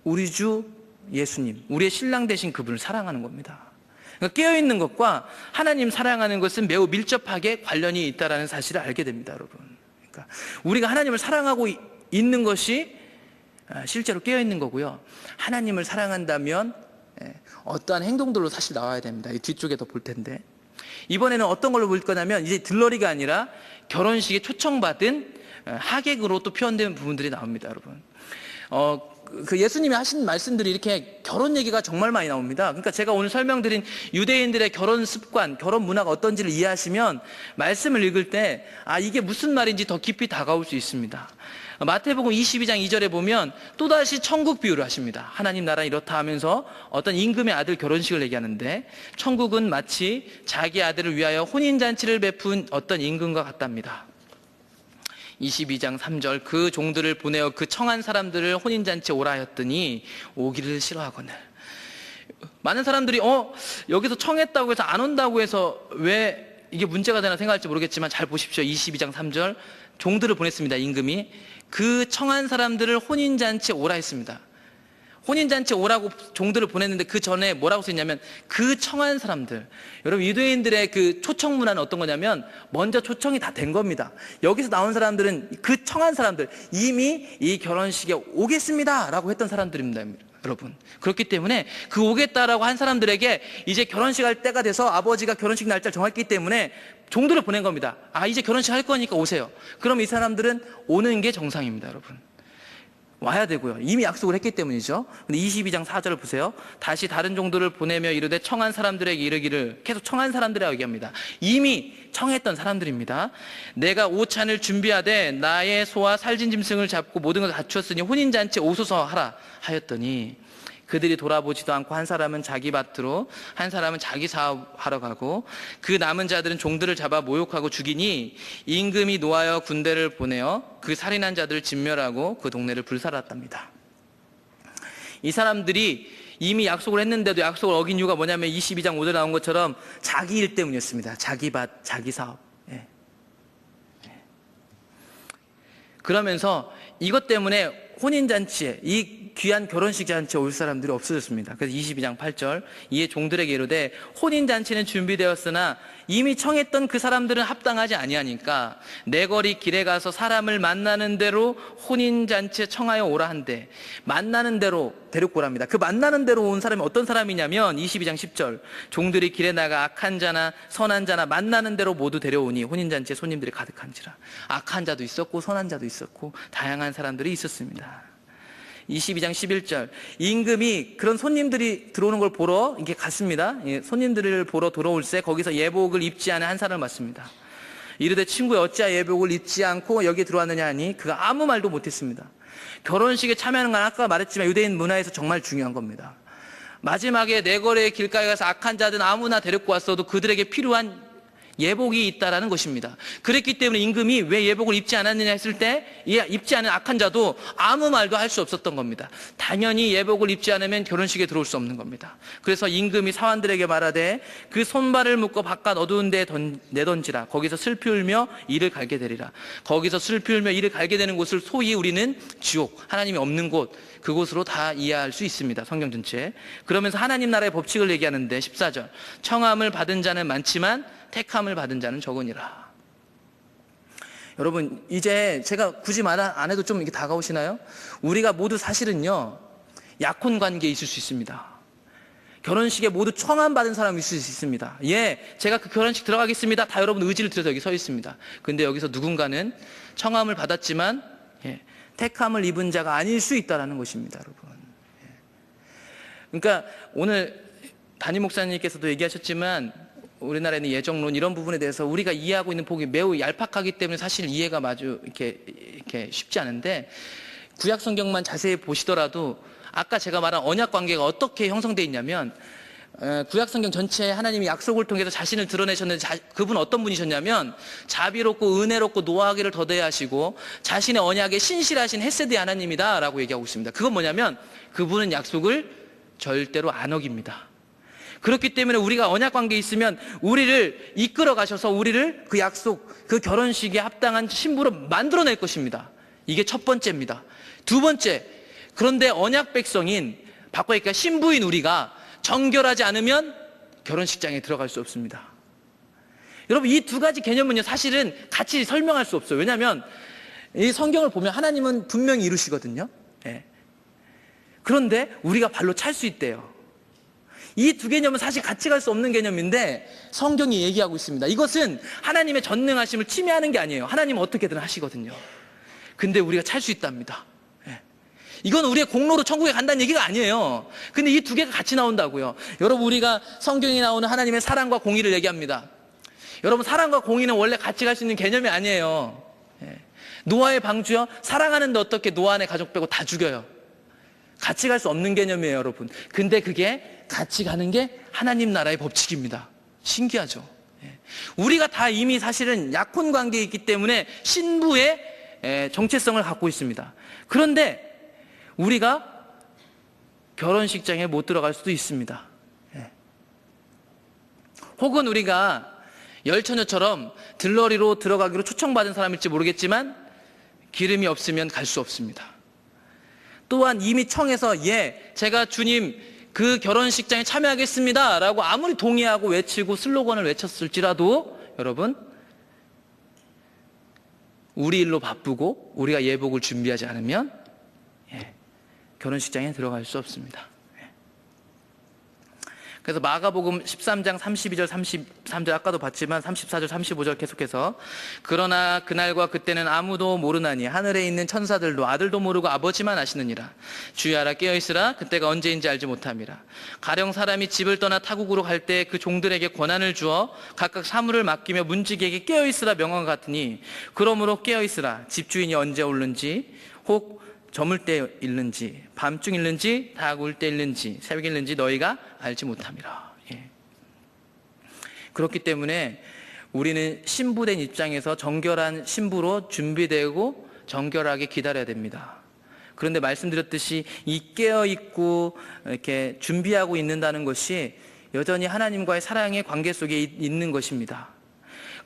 우리 주 예수님, 우리의 신랑 되신 그분을 사랑하는 겁니다. 그러니까 깨어있는 것과 하나님 사랑하는 것은 매우 밀접하게 관련이 있다는 사실을 알게 됩니다. 여러분, 그러니까 우리가 하나님을 사랑하고 있는 것이 실제로 깨어있는 거고요. 하나님을 사랑한다면 어떠한 행동들로 사실 나와야 됩니다. 이 뒤쪽에 더 볼 텐데 이번에는 어떤 걸로 볼 거냐면 이제 들러리가 아니라 결혼식에 초청받은 하객으로 또 표현된 부분들이 나옵니다. 여러분, 그 예수님이 하신 말씀들이 이렇게 결혼 얘기가 정말 많이 나옵니다. 그러니까 제가 오늘 설명드린 유대인들의 결혼 습관, 결혼 문화가 어떤지를 이해하시면 말씀을 읽을 때 이게 무슨 말인지 더 깊이 다가올 수 있습니다. 마태복음 22장 2절에 보면 또다시 천국 비유를 하십니다. 하나님 나라 이렇다 하면서 어떤 임금의 아들 결혼식을 얘기하는데 천국은 마치 자기 아들을 위하여 혼인잔치를 베푼 어떤 임금과 같답니다. 22장 3절 그 종들을 보내어 그 청한 사람들을 혼인잔치에 오라 하였더니 오기를 싫어하거늘. 많은 사람들이 여기서 청했다고 해서 안 온다고 해서 왜 이게 문제가 되나 생각할지 모르겠지만 잘 보십시오. 22장 3절 종들을 보냈습니다. 임금이 그 청한 사람들을 혼인잔치에 오라 했습니다. 혼인잔치에 오라고 종들을 보냈는데 그 전에 뭐라고 써있냐면 그 청한 사람들. 여러분, 유대인들의 그 초청 문화는 어떤 거냐면 먼저 초청이 다 된 겁니다. 여기서 나온 사람들은 그 청한 사람들, 이미 이 결혼식에 오겠습니다 라고 했던 사람들입니다. 여러분, 그렇기 때문에 그 오겠다라고 한 사람들에게 이제 결혼식 할 때가 돼서 아버지가 결혼식 날짜를 정했기 때문에 종들을 보낸 겁니다. 이제 결혼식 할 거니까 오세요. 그럼 이 사람들은 오는 게 정상입니다. 여러분, 와야 되고요. 이미 약속을 했기 때문이죠. 근데 22장 4절을 보세요. 다시 다른 종들을 보내며 이르되 청한 사람들에게 이르기를, 계속 청한 사람들이라고 얘기합니다. 이미 청했던 사람들입니다. 내가 오찬을 준비하되 나의 소와 살진 짐승을 잡고 모든 것을 갖추었으니 혼인잔치에 오소서 하라 하였더니 그들이 돌아보지도 않고 한 사람은 자기 밭으로 한 사람은 자기 사업하러 가고 그 남은 자들은 종들을 잡아 모욕하고 죽이니 임금이 노하여 군대를 보내어 그 살인한 자들을 진멸하고 그 동네를 불살랐답니다. 이 사람들이 이미 약속을 했는데도 약속을 어긴 이유가 뭐냐면 22장 5절에 나온 것처럼 자기 일 때문이었습니다. 자기 밭, 자기 사업. 그러면서 이것 때문에 혼인잔치에, 이 귀한 결혼식 잔치에 올 사람들이 없어졌습니다. 그래서 22장 8절 이에 종들에게 이르되 혼인잔치는 준비되었으나 이미 청했던 그 사람들은 합당하지 아니하니까 내 거리 길에 가서 사람을 만나는 대로 혼인잔치에 청하여 오라 한대. 만나는 대로 데리고 오랍니다. 그 만나는 대로 온 사람이 어떤 사람이냐면 22장 10절 종들이 길에 나가 악한 자나 선한 자나 만나는 대로 모두 데려오니 혼인잔치에 손님들이 가득한지라. 악한 자도 있었고 선한 자도 있었고 다양한 사람들이 있었습니다. 22장 11절 임금이 그런 손님들이 들어오는 걸 보러 이렇게 갔습니다. 손님들을 보러 들어올새 거기서 예복을 입지 않은 한 사람을 맞습니다. 이르되 친구여 어찌하여 예복을 입지 않고 여기에 들어왔느냐 하니 그가 아무 말도 못했습니다. 결혼식에 참여하는 건 아까 말했지만 유대인 문화에서 정말 중요한 겁니다. 마지막에 내거리의 길가에 가서 악한 자든 아무나 데리고 왔어도 그들에게 필요한 예복이 있다라는 것입니다. 그랬기 때문에 임금이 왜 예복을 입지 않았느냐 했을 때 입지 않은 악한 자도 아무 말도 할 수 없었던 겁니다. 당연히 예복을 입지 않으면 결혼식에 들어올 수 없는 겁니다. 그래서 임금이 사환들에게 말하되 그 손발을 묶어 바깥 어두운 데에 내던지라. 거기서 슬피 울며 이를 갈게 되리라. 거기서 슬피 울며 이를 갈게 되는 곳을 소위 우리는 지옥, 하나님이 없는 곳, 그곳으로 다 이해할 수 있습니다. 성경 전체. 그러면서 하나님 나라의 법칙을 얘기하는데 14절 청함을 받은 자는 많지만 택함을 받은 자는 적으니라. 여러분, 이제 제가 굳이 말 안 해도 좀 이렇게 다가오시나요? 우리가 모두 사실은요, 약혼 관계에 있을 수 있습니다. 결혼식에 모두 청함 받은 사람이 있을 수 있습니다. 예, 제가 그 결혼식 들어가겠습니다. 다 여러분 의지를 들여서 여기 서 있습니다. 근데 여기서 누군가는 청함을 받았지만 택함을 입은 자가 아닐 수 있다는 것입니다, 여러분. 그러니까 오늘 담임 목사님께서도 얘기하셨지만 우리나라에는 예정론 이런 부분에 대해서 우리가 이해하고 있는 폭이 매우 얄팍하기 때문에 사실 이해가 마주 이렇게 쉽지 않은데, 구약 성경만 자세히 보시더라도 아까 제가 말한 언약 관계가 어떻게 형성되어 있냐면, 구약 성경 전체에 하나님이 약속을 통해서 자신을 드러내셨는데, 그분은 어떤 분이셨냐면 자비롭고 은혜롭고 노하기를 더대야 하시고 자신의 언약에 신실하신 헤세드의 하나님이다 라고 얘기하고 있습니다. 그건 뭐냐면 그분은 약속을 절대로 안 어깁니다. 그렇기 때문에 우리가 언약 관계에 있으면 우리를 이끌어 가셔서 우리를 그 약속, 그 결혼식에 합당한 신부로 만들어낼 것입니다. 이게 첫 번째입니다. 두 번째, 그런데 언약 백성인, 바꿔니까 신부인 우리가 정결하지 않으면 결혼식장에 들어갈 수 없습니다. 여러분, 이 두 가지 개념은요, 사실은 같이 설명할 수 없어요. 왜냐하면 이 성경을 보면 하나님은 분명히 이루시거든요. 그런데 우리가 발로 찰 수 있대요. 이 두 개념은 사실 같이 갈 수 없는 개념인데 성경이 얘기하고 있습니다. 이것은 하나님의 전능하심을 침해하는 게 아니에요. 하나님은 어떻게든 하시거든요. 근데 우리가 찰 수 있답니다. 이건 우리의 공로로 천국에 간다는 얘기가 아니에요. 근데 이 두 개가 같이 나온다고요. 여러분, 우리가 성경에 나오는 하나님의 사랑과 공의를 얘기합니다. 여러분, 사랑과 공의는 원래 같이 갈 수 있는 개념이 아니에요. 노아의 방주요, 사랑하는데 어떻게 노아 안의 가족 빼고 다 죽여요. 같이 갈 수 없는 개념이에요, 여러분. 근데 그게 같이 가는 게 하나님 나라의 법칙입니다. 신기하죠? 우리가 다 이미 사실은 약혼 관계에 있기 때문에 신부의 정체성을 갖고 있습니다. 그런데 우리가 결혼식장에 못 들어갈 수도 있습니다. 혹은 우리가 열처녀처럼 들러리로 들어가기로 초청받은 사람일지 모르겠지만 기름이 없으면 갈 수 없습니다. 또한 이미 청해서 제가 주님 그 결혼식장에 참여하겠습니다 라고 아무리 동의하고 외치고 슬로건을 외쳤을지라도 여러분, 우리 일로 바쁘고 우리가 예복을 준비하지 않으면 결혼식장에 들어갈 수 없습니다. 그래서 마가복음 13장 32절 33절 아까도 봤지만 34절 35절 계속해서 그러나 그날과 그때는 아무도 모르나니 하늘에 있는 천사들도 아들도 모르고 아버지만 아시느니라. 주의 알아 깨어있으라. 그때가 언제인지 알지 못함이라. 가령 사람이 집을 떠나 타국으로 갈 때 그 종들에게 권한을 주어 각각 사물을 맡기며 문지기에게 깨어있으라 명령과 같으니 그러므로 깨어있으라. 집주인이 언제 오는지 혹 저물 때 일는지 밤중 일는지 다 울 때 일는지 새벽 일는지 너희가 알지 못함이라. 그렇기 때문에 우리는 신부된 입장에서 정결한 신부로 준비되고 정결하게 기다려야 됩니다. 그런데 말씀드렸듯이 이 깨어있고 이렇게 준비하고 있는다는 것이 여전히 하나님과의 사랑의 관계 속에 있는 것입니다.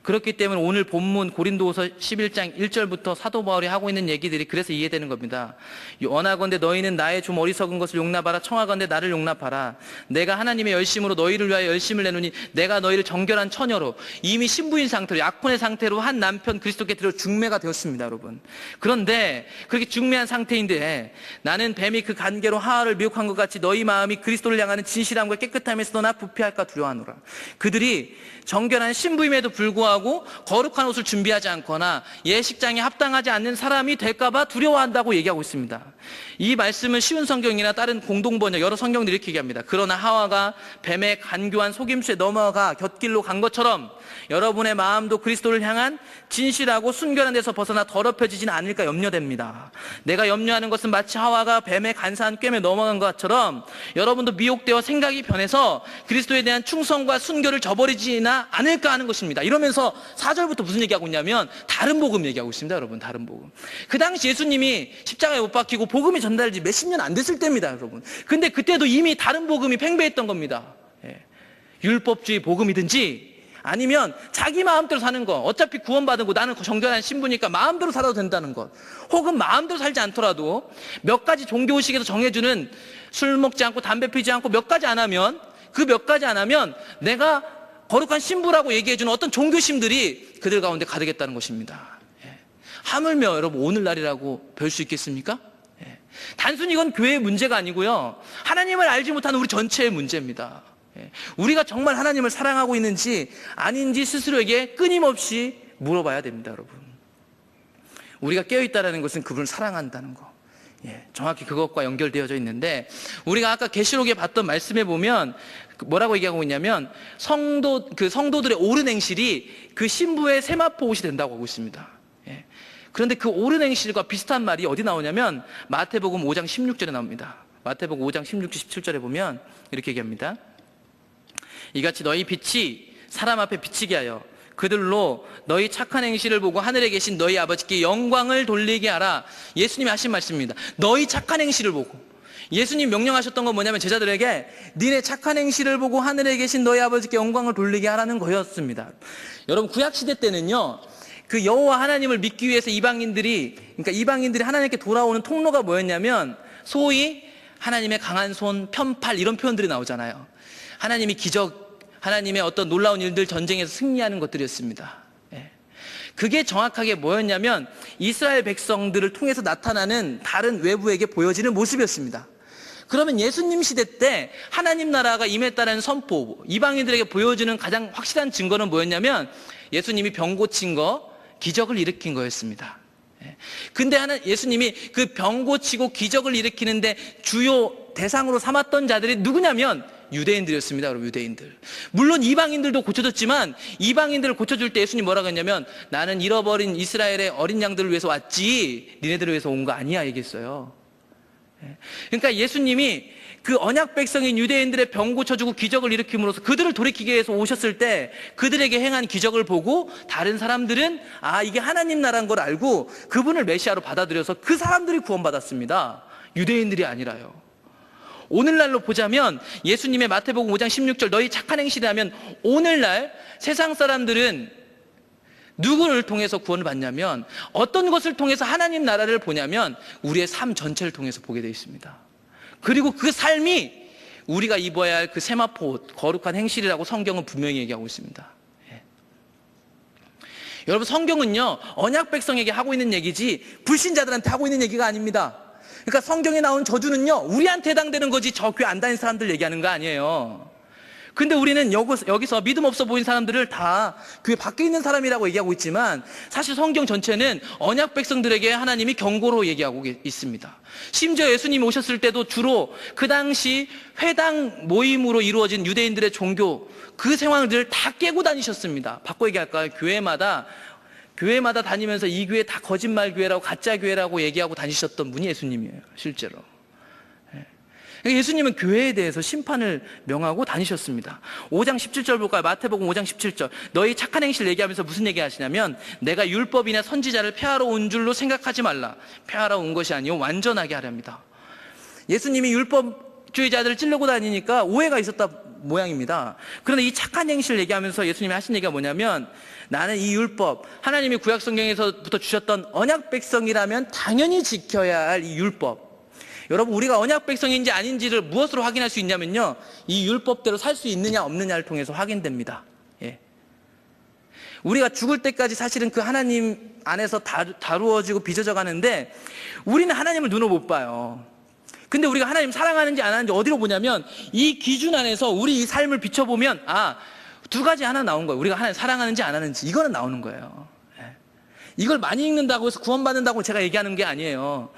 그렇기 때문에 오늘 본문 고린도후서 11장 1절부터 사도 바울이 하고 있는 얘기들이 그래서 이해되는 겁니다. 원하건대 너희는 나의 좀 어리석은 것을 용납하라. 청하건대 나를 용납하라. 내가 하나님의 열심으로 너희를 위하여 열심을 내노니 내가 너희를 정결한 처녀로 이미 신부인 상태로 약혼의 상태로 한 남편 그리스도께 드려 중매가 되었습니다, 여러분. 그런데 그렇게 중매한 상태인데 나는 뱀이 그 간계로 하와를 미혹한 것 같이 너희 마음이 그리스도를 향하는 진실함과 깨끗함에서 떠나 부패할까 두려워하노라. 그들이 정결한 신부임에도 불구하고 두려워하고 거룩한 옷을 준비하지 않거나 예식장에 합당하지 않는 사람이 될까봐 두려워한다고 얘기하고 있습니다. 이 말씀은 쉬운 성경이나 다른 공동번역 여러 성경들이 이렇게 얘기합니다. 그러나 하와가 뱀의 간교한 속임수에 넘어가 곁길로 간 것처럼 여러분의 마음도 그리스도를 향한 진실하고 순결한 데서 벗어나 더럽혀지지는 않을까 염려됩니다. 내가 염려하는 것은 마치 하와가 뱀의 간사한 꿰매 넘어간 것처럼 여러분도 미혹되어 생각이 변해서 그리스도에 대한 충성과 순결을 저버리지나 않을까 하는 것입니다. 이러면서 4절부터 무슨 얘기하고 있냐면 다른 복음 얘기하고 있습니다. 여러분, 다른 복음. 그 당시 예수님이 십자가에 못 박히고 복음이 전달되지 몇십 년 안 됐을 때입니다, 여러분. 근데 그때도 이미 다른 복음이 팽배했던 겁니다. 율법주의 복음이든지 아니면 자기 마음대로 사는 것, 어차피 구원받은 거 나는 정결한 신부니까 마음대로 살아도 된다는 것, 혹은 마음대로 살지 않더라도 몇 가지 종교의식에서 정해주는 술 먹지 않고 담배 피지 않고 몇 가지 안 하면, 그 몇 가지 안 하면 내가 거룩한 신부라고 얘기해주는 어떤 종교심들이 그들 가운데 가득했다는 것입니다. 하물며 여러분 오늘날이라고 별 수 있겠습니까? 단순히 이건 교회의 문제가 아니고요, 하나님을 알지 못하는 우리 전체의 문제입니다. 우리가 정말 하나님을 사랑하고 있는지 아닌지 스스로에게 끊임없이 물어봐야 됩니다, 여러분. 우리가 깨어있다는 것은 그분을 사랑한다는 거, 정확히 그것과 연결되어져 있는데, 우리가 아까 계시록에 봤던 말씀에 보면 뭐라고 얘기하고 있냐면 성도들의 옳은 행실이 그 신부의 세마포 옷이 된다고 하고 있습니다. 그런데 그 옳은 행실과 비슷한 말이 어디 나오냐면 마태복음 5장 16절에 나옵니다. 마태복음 5장 16절 17절에 보면 이렇게 얘기합니다. 이같이 너희 빛이 사람 앞에 비치게 하여 그들로 너희 착한 행실을 보고 하늘에 계신 너희 아버지께 영광을 돌리게 하라. 예수님이 하신 말씀입니다. 너희 착한 행실을 보고. 예수님 명령하셨던 건 뭐냐면 제자들에게 니네 착한 행실을 보고 하늘에 계신 너희 아버지께 영광을 돌리게 하라는 거였습니다. 여러분, 구약시대 때는요, 그 여호와 하나님을 믿기 위해서 이방인들이 하나님께 돌아오는 통로가 뭐였냐면 소위 하나님의 강한 손, 편팔 이런 표현들이 나오잖아요. 하나님이 기적, 하나님의 어떤 놀라운 일들, 전쟁에서 승리하는 것들이었습니다. 그게 정확하게 뭐였냐면 이스라엘 백성들을 통해서 나타나는 다른 외부에게 보여지는 모습이었습니다. 그러면 예수님 시대 때 하나님 나라가 임했다는 선포, 이방인들에게 보여주는 가장 확실한 증거는 뭐였냐면 예수님이 병 고친 거, 기적을 일으킨 거였습니다. 근데 예수님이 그 병 고치고 기적을 일으키는데 주요 대상으로 삼았던 자들이 누구냐면 유대인들이었습니다. 여러분, 유대인들. 물론 이방인들도 고쳐줬지만 이방인들을 고쳐줄 때 예수님 뭐라고 했냐면 나는 잃어버린 이스라엘의 어린 양들을 위해서 왔지 니네들을 위해서 온 거 아니야 얘기했어요. 그러니까 예수님이 그 언약 백성인 유대인들의 병 고쳐주고 기적을 일으킴으로써 그들을 돌이키기 위해서 오셨을 때 그들에게 행한 기적을 보고 다른 사람들은 이게 하나님 나라인 걸 알고 그분을 메시아로 받아들여서 그 사람들이 구원받았습니다. 유대인들이 아니라요. 오늘날로 보자면 예수님의 마태복음 5장 16절 너희 착한 행실이라면 오늘날 세상 사람들은 누구를 통해서 구원을 받냐면 어떤 것을 통해서 하나님 나라를 보냐면 우리의 삶 전체를 통해서 보게 되어 있습니다. 그리고 그 삶이 우리가 입어야 할 그 세마포 옷, 거룩한 행실이라고 성경은 분명히 얘기하고 있습니다. 여러분, 성경은요 언약 백성에게 하고 있는 얘기지 불신자들한테 하고 있는 얘기가 아닙니다. 그러니까 성경에 나온 저주는요 우리한테 해당되는 거지 저 교회 안 다니는 사람들 얘기하는 거 아니에요. 근데 우리는 여기서 믿음 없어 보이는 사람들을 다 교회 밖에 있는 사람이라고 얘기하고 있지만 사실 성경 전체는 언약 백성들에게 하나님이 경고로 얘기하고 있습니다. 심지어 예수님이 오셨을 때도 주로 그 당시 회당 모임으로 이루어진 유대인들의 종교 그 상황들을 다 깨고 다니셨습니다. 바꿔 얘기할까요? 교회마다 다니면서 이 교회 다 거짓말 교회라고 가짜 교회라고 얘기하고 다니셨던 분이 예수님이에요, 실제로. 예수님은 교회에 대해서 심판을 명하고 다니셨습니다. 5장 17절 볼까요? 마태복음 5장 17절. 너희 착한 행실 얘기하면서 무슨 얘기 하시냐면 내가 율법이나 선지자를 폐하러 온 줄로 생각하지 말라. 폐하러 온 것이 아니요 완전하게 하렵니다. 예수님이 율법주의자들을 찌르고 다니니까 오해가 있었다 모양입니다. 그런데 이 착한 행실 얘기하면서 예수님이 하신 얘기가 뭐냐면 나는 이 율법, 하나님이 구약 성경에서부터 주셨던 언약 백성이라면 당연히 지켜야 할 이 율법, 여러분 우리가 언약 백성인지 아닌지를 무엇으로 확인할 수 있냐면요 이 율법대로 살 수 있느냐 없느냐를 통해서 확인됩니다. 우리가 죽을 때까지 사실은 그 하나님 안에서 다루어지고 빚어져 가는데 우리는 하나님을 눈으로 못 봐요. 근데 우리가 하나님 사랑하는지 안 하는지 어디로 보냐면 이 기준 안에서 우리 이 삶을 비춰보면 두 가지 하나 나온 거예요. 우리가 하나님 사랑하는지 안 하는지 이거는 나오는 거예요. 이걸 많이 읽는다고 해서 구원받는다고 제가 얘기하는 게 아니에요.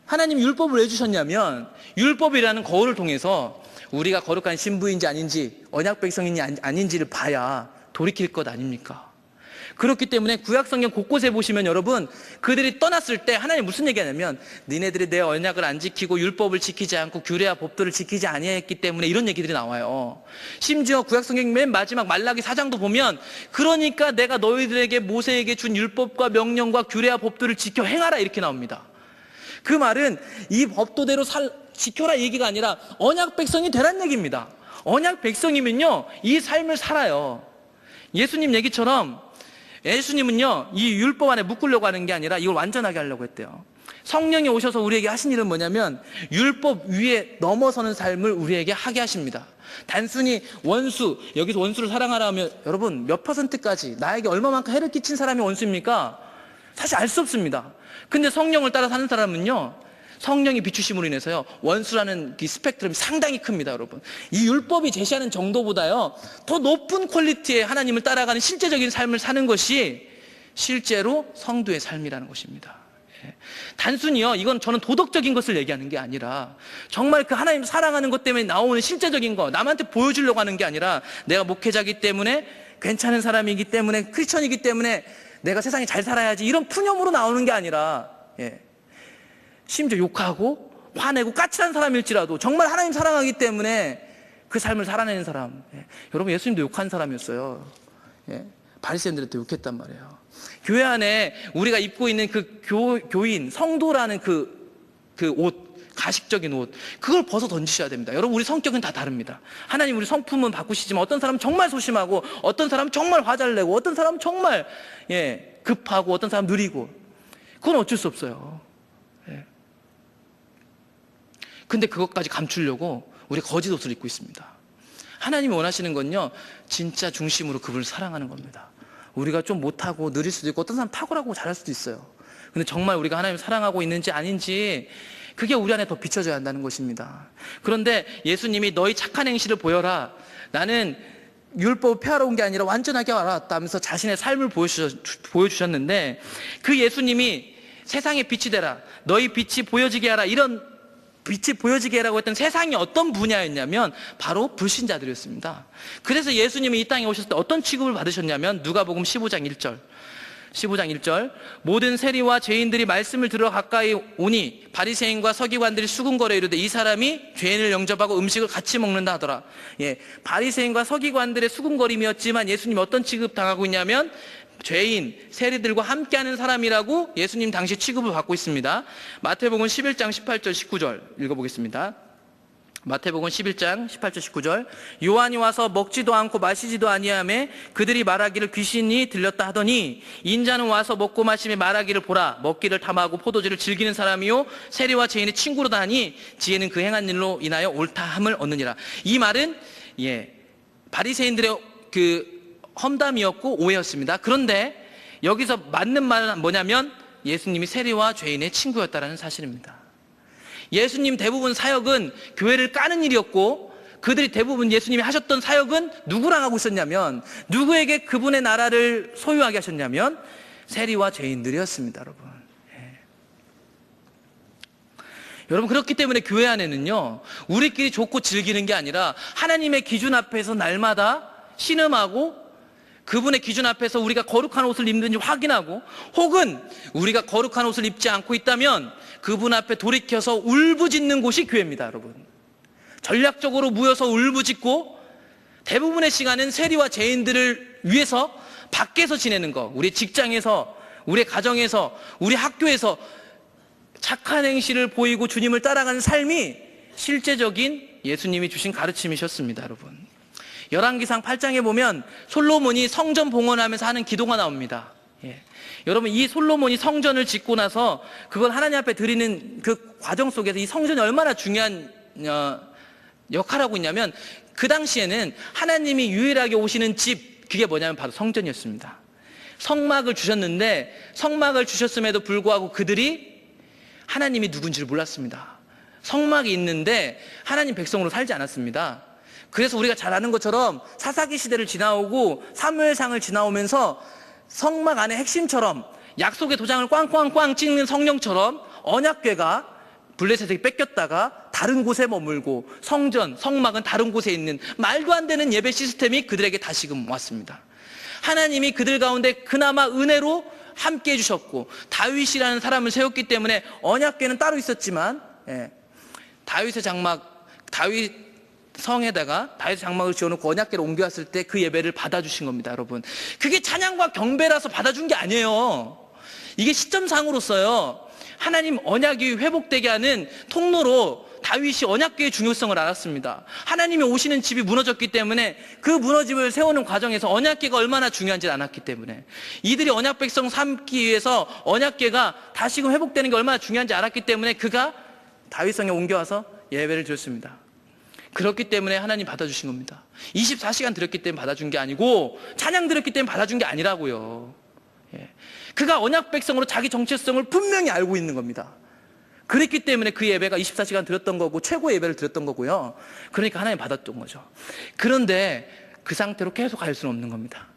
하나님이 율법을 왜 주셨냐면 율법이라는 거울을 통해서 우리가 거룩한 신부인지 아닌지 언약 백성인지 아닌지를 봐야 돌이킬 것 아닙니까? 그렇기 때문에 구약성경 곳곳에 보시면 여러분 그들이 떠났을 때 하나님 무슨 얘기하냐면 니네들이 내 언약을 안 지키고 율법을 지키지 않고 규례와 법도를 지키지 아니했기 때문에 이런 얘기들이 나와요. 심지어 구약성경 맨 마지막 말라기 4장도 보면 그러니까 내가 너희들에게 모세에게 준 율법과 명령과 규례와 법도를 지켜 행하라 이렇게 나옵니다. 그 말은 이 법도대로 지켜라 얘기가 아니라 언약 백성이 되란 얘기입니다. 언약 백성이면요 이 삶을 살아요. 예수님 얘기처럼 예수님은요 이 율법 안에 묶으려고 하는 게 아니라 이걸 완전하게 하려고 했대요. 성령이 오셔서 우리에게 하신 일은 뭐냐면 율법 위에 넘어서는 삶을 우리에게 하게 하십니다. 단순히 원수, 여기서 원수를 사랑하라 하면 여러분 몇 %까지 나에게 얼마만큼 해를 끼친 사람이 원수입니까? 사실 알 수 없습니다. 근데 성령을 따라 사는 사람은요 성령이 비추심으로 인해서요 원수라는 이 스펙트럼이 상당히 큽니다. 여러분 이 율법이 제시하는 정도보다요 더 높은 퀄리티의 하나님을 따라가는 실제적인 삶을 사는 것이 실제로 성도의 삶이라는 것입니다. 단순히요 이건 저는 도덕적인 것을 얘기하는 게 아니라 정말 그 하나님 사랑하는 것 때문에 나오는 실제적인 거 남한테 보여주려고 하는 게 아니라 내가 목회자이기 때문에 괜찮은 사람이기 때문에 크리스천이기 때문에 내가 세상에 잘 살아야지 이런 푸념으로 나오는 게 아니라 심지어 욕하고 화내고 까칠한 사람일지라도 정말 하나님 사랑하기 때문에 그 삶을 살아내는 사람. 여러분 예수님도 욕한 사람이었어요. 바리새인들한테 욕했단 말이에요. 교회 안에 우리가 입고 있는 그 교인 성도라는 그 옷, 가식적인 옷 그걸 벗어 던지셔야 됩니다. 여러분 우리 성격은 다 다릅니다. 하나님 우리 성품은 바꾸시지만 어떤 사람은 정말 소심하고 어떤 사람은 정말 화 잘 내고 어떤 사람은 정말 급하고 어떤 사람은 느리고 그건 어쩔 수 없어요. 근데 그것까지 감추려고 우리 거짓 옷을 입고 있습니다. 하나님이 원하시는 건요 진짜 중심으로 그분을 사랑하는 겁니다. 우리가 좀 못하고 느릴 수도 있고 어떤 사람 탁월하고 잘할 수도 있어요. 근데 정말 우리가 하나님을 사랑하고 있는지 아닌지 그게 우리 안에 더 비춰져야 한다는 것입니다. 그런데 예수님이 너희 착한 행실을 보여라. 나는 율법을 폐하러 온 게 아니라 완전하게 알았다면서 자신의 삶을 보여주셨는데 그 예수님이 세상의 빛이 되라. 너희 빛이 보여지게 하라. 이런 빛이 보여지게 하라고 했던 세상이 어떤 분야였냐면 바로 불신자들이었습니다. 그래서 예수님이 이 땅에 오셨을 때 어떤 취급을 받으셨냐면 누가복음 15장 1절 모든 세리와 죄인들이 말씀을 들어 가까이 오니 바리새인과 서기관들이 수군거려 이르되 이 사람이 죄인을 영접하고 음식을 같이 먹는다 하더라. 바리새인과 서기관들의 수군거림이었지만 예수님이 어떤 취급 당하고 있냐면 죄인, 세리들과 함께하는 사람이라고 예수님 당시 취급을 받고 있습니다. 마태복음 11장 18절 19절 읽어보겠습니다. 마태복음 11장 18절 19절 요한이 와서 먹지도 않고 마시지도 아니하며 그들이 말하기를 귀신이 들렸다 하더니 인자는 와서 먹고 마시며 말하기를 보라 먹기를 탐하고 포도주를 즐기는 사람이요 세리와 죄인의 친구로다 하니 지혜는 그 행한 일로 인하여 옳다함을 얻느니라. 이 말은 바리새인들의 그 험담이었고 오해였습니다. 그런데 여기서 맞는 말은 뭐냐면 예수님이 세리와 죄인의 친구였다라는 사실입니다. 예수님 대부분 사역은 교회를 까는 일이었고 그들이 대부분 예수님이 하셨던 사역은 누구랑 하고 있었냐면 누구에게 그분의 나라를 소유하게 하셨냐면 세리와 죄인들이었습니다. 여러분 그렇기 때문에 교회 안에는요 우리끼리 좋고 즐기는 게 아니라 하나님의 기준 앞에서 날마다 신음하고 그분의 기준 앞에서 우리가 거룩한 옷을 입는지 확인하고 혹은 우리가 거룩한 옷을 입지 않고 있다면 그분 앞에 돌이켜서 울부짖는 곳이 교회입니다. 여러분 전략적으로 모여서 울부짖고 대부분의 시간은 세리와 죄인들을 위해서 밖에서 지내는 거 우리 직장에서 우리 가정에서 우리 학교에서 착한 행실을 보이고 주님을 따라가는 삶이 실제적인 예수님이 주신 가르침이셨습니다. 여러분 열왕기상 8장에 보면 솔로몬이 성전 봉헌하면서 하는 기도가 나옵니다. 여러분 이 솔로몬이 성전을 짓고 나서 그걸 하나님 앞에 드리는 그 과정 속에서 이 성전이 얼마나 중요한 역할을 하고 있냐면 그 당시에는 하나님이 유일하게 오시는 집 그게 뭐냐면 바로 성전이었습니다. 성막을 주셨는데 성막을 주셨음에도 불구하고 그들이 하나님이 누군지를 몰랐습니다. 성막이 있는데 하나님 백성으로 살지 않았습니다. 그래서 우리가 잘 아는 것처럼 사사기 시대를 지나오고 사무엘상을 지나오면서 성막 안의 핵심처럼 약속의 도장을 꽝꽝꽝 찍는 성령처럼 언약궤가 블레셋에게 뺏겼다가 다른 곳에 머물고 성전, 성막은 다른 곳에 있는 말도 안 되는 예배 시스템이 그들에게 다시금 왔습니다. 하나님이 그들 가운데 그나마 은혜로 함께 해주셨고 다윗이라는 사람을 세웠기 때문에 언약궤는 따로 있었지만 다윗의 장막, 다윗 성에다가 다윗의 장막을 지어놓고 언약궤를 옮겨왔을 때 그 예배를 받아주신 겁니다. 여러분, 그게 찬양과 경배라서 받아준 게 아니에요. 이게 시점상으로서요, 하나님 언약이 회복되게 하는 통로로 다윗이 언약궤의 중요성을 알았습니다. 하나님이 오시는 집이 무너졌기 때문에 그 무너짐을 세우는 과정에서 언약궤가 얼마나 중요한지 알았기 때문에, 이들이 언약 백성 삼기 위해서 언약궤가 다시금 회복되는 게 얼마나 중요한지 알았기 때문에 그가 다윗성에 옮겨와서 예배를 드렸습니다. 그렇기 때문에 하나님 받아주신 겁니다. 24시간 드렸기 때문에 받아준 게 아니고 찬양 드렸기 때문에 받아준 게 아니라고요. 그가 언약 백성으로 자기 정체성을 분명히 알고 있는 겁니다. 그랬기 때문에 그 예배가 24시간 드렸던 거고 최고의 예배를 드렸던 거고요. 그러니까 하나님 받았던 거죠. 그런데 그 상태로 계속 갈 수는 없는 겁니다.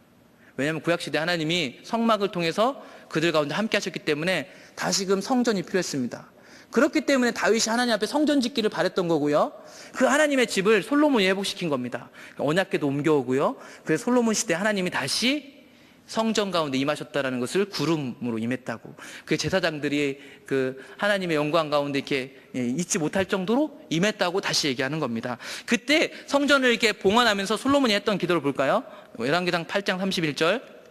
왜냐하면 구약시대 하나님이 성막을 통해서 그들 가운데 함께 하셨기 때문에 다시금 성전이 필요했습니다. 그렇기 때문에 다윗이 하나님 앞에 성전 짓기를 바랬던 거고요. 그 하나님의 집을 솔로몬이 회복시킨 겁니다. 언약궤도 옮겨오고요. 그래서 솔로몬 시대 하나님이 다시 성전 가운데 임하셨다라는 것을 구름으로 임했다고, 그 제사장들이 그 하나님의 영광 가운데 이렇게 잊지 못할 정도로 임했다고 다시 얘기하는 겁니다. 그때 성전을 이렇게 봉헌하면서 솔로몬이 했던 기도를 볼까요? 열왕기상 8장 31절.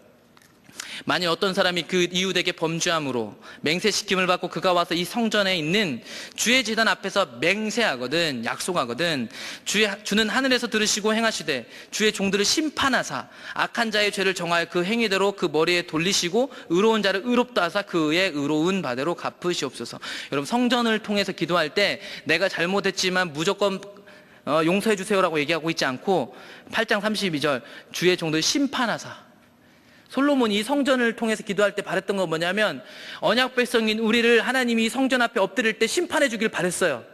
만일 어떤 사람이 그 이웃에게 범죄함으로 맹세시킴을 받고 그가 와서 이 성전에 있는 주의 제단 앞에서 맹세하거든, 약속하거든, 주는 하늘에서 들으시고 행하시되 주의 종들을 심판하사 악한 자의 죄를 정하여 그 행위대로 그 머리에 돌리시고 의로운 자를 의롭다 하사 그의 의로운 바대로 갚으시옵소서. 여러분, 성전을 통해서 기도할 때 내가 잘못했지만 무조건 용서해 주세요라고 얘기하고 있지 않고 8장 32절 주의 종들을 심판하사, 솔로몬이 이 성전을 통해서 기도할 때 바랬던 건 뭐냐면 언약 백성인 우리를 하나님이 성전 앞에 엎드릴 때 심판해 주길 바랬어요.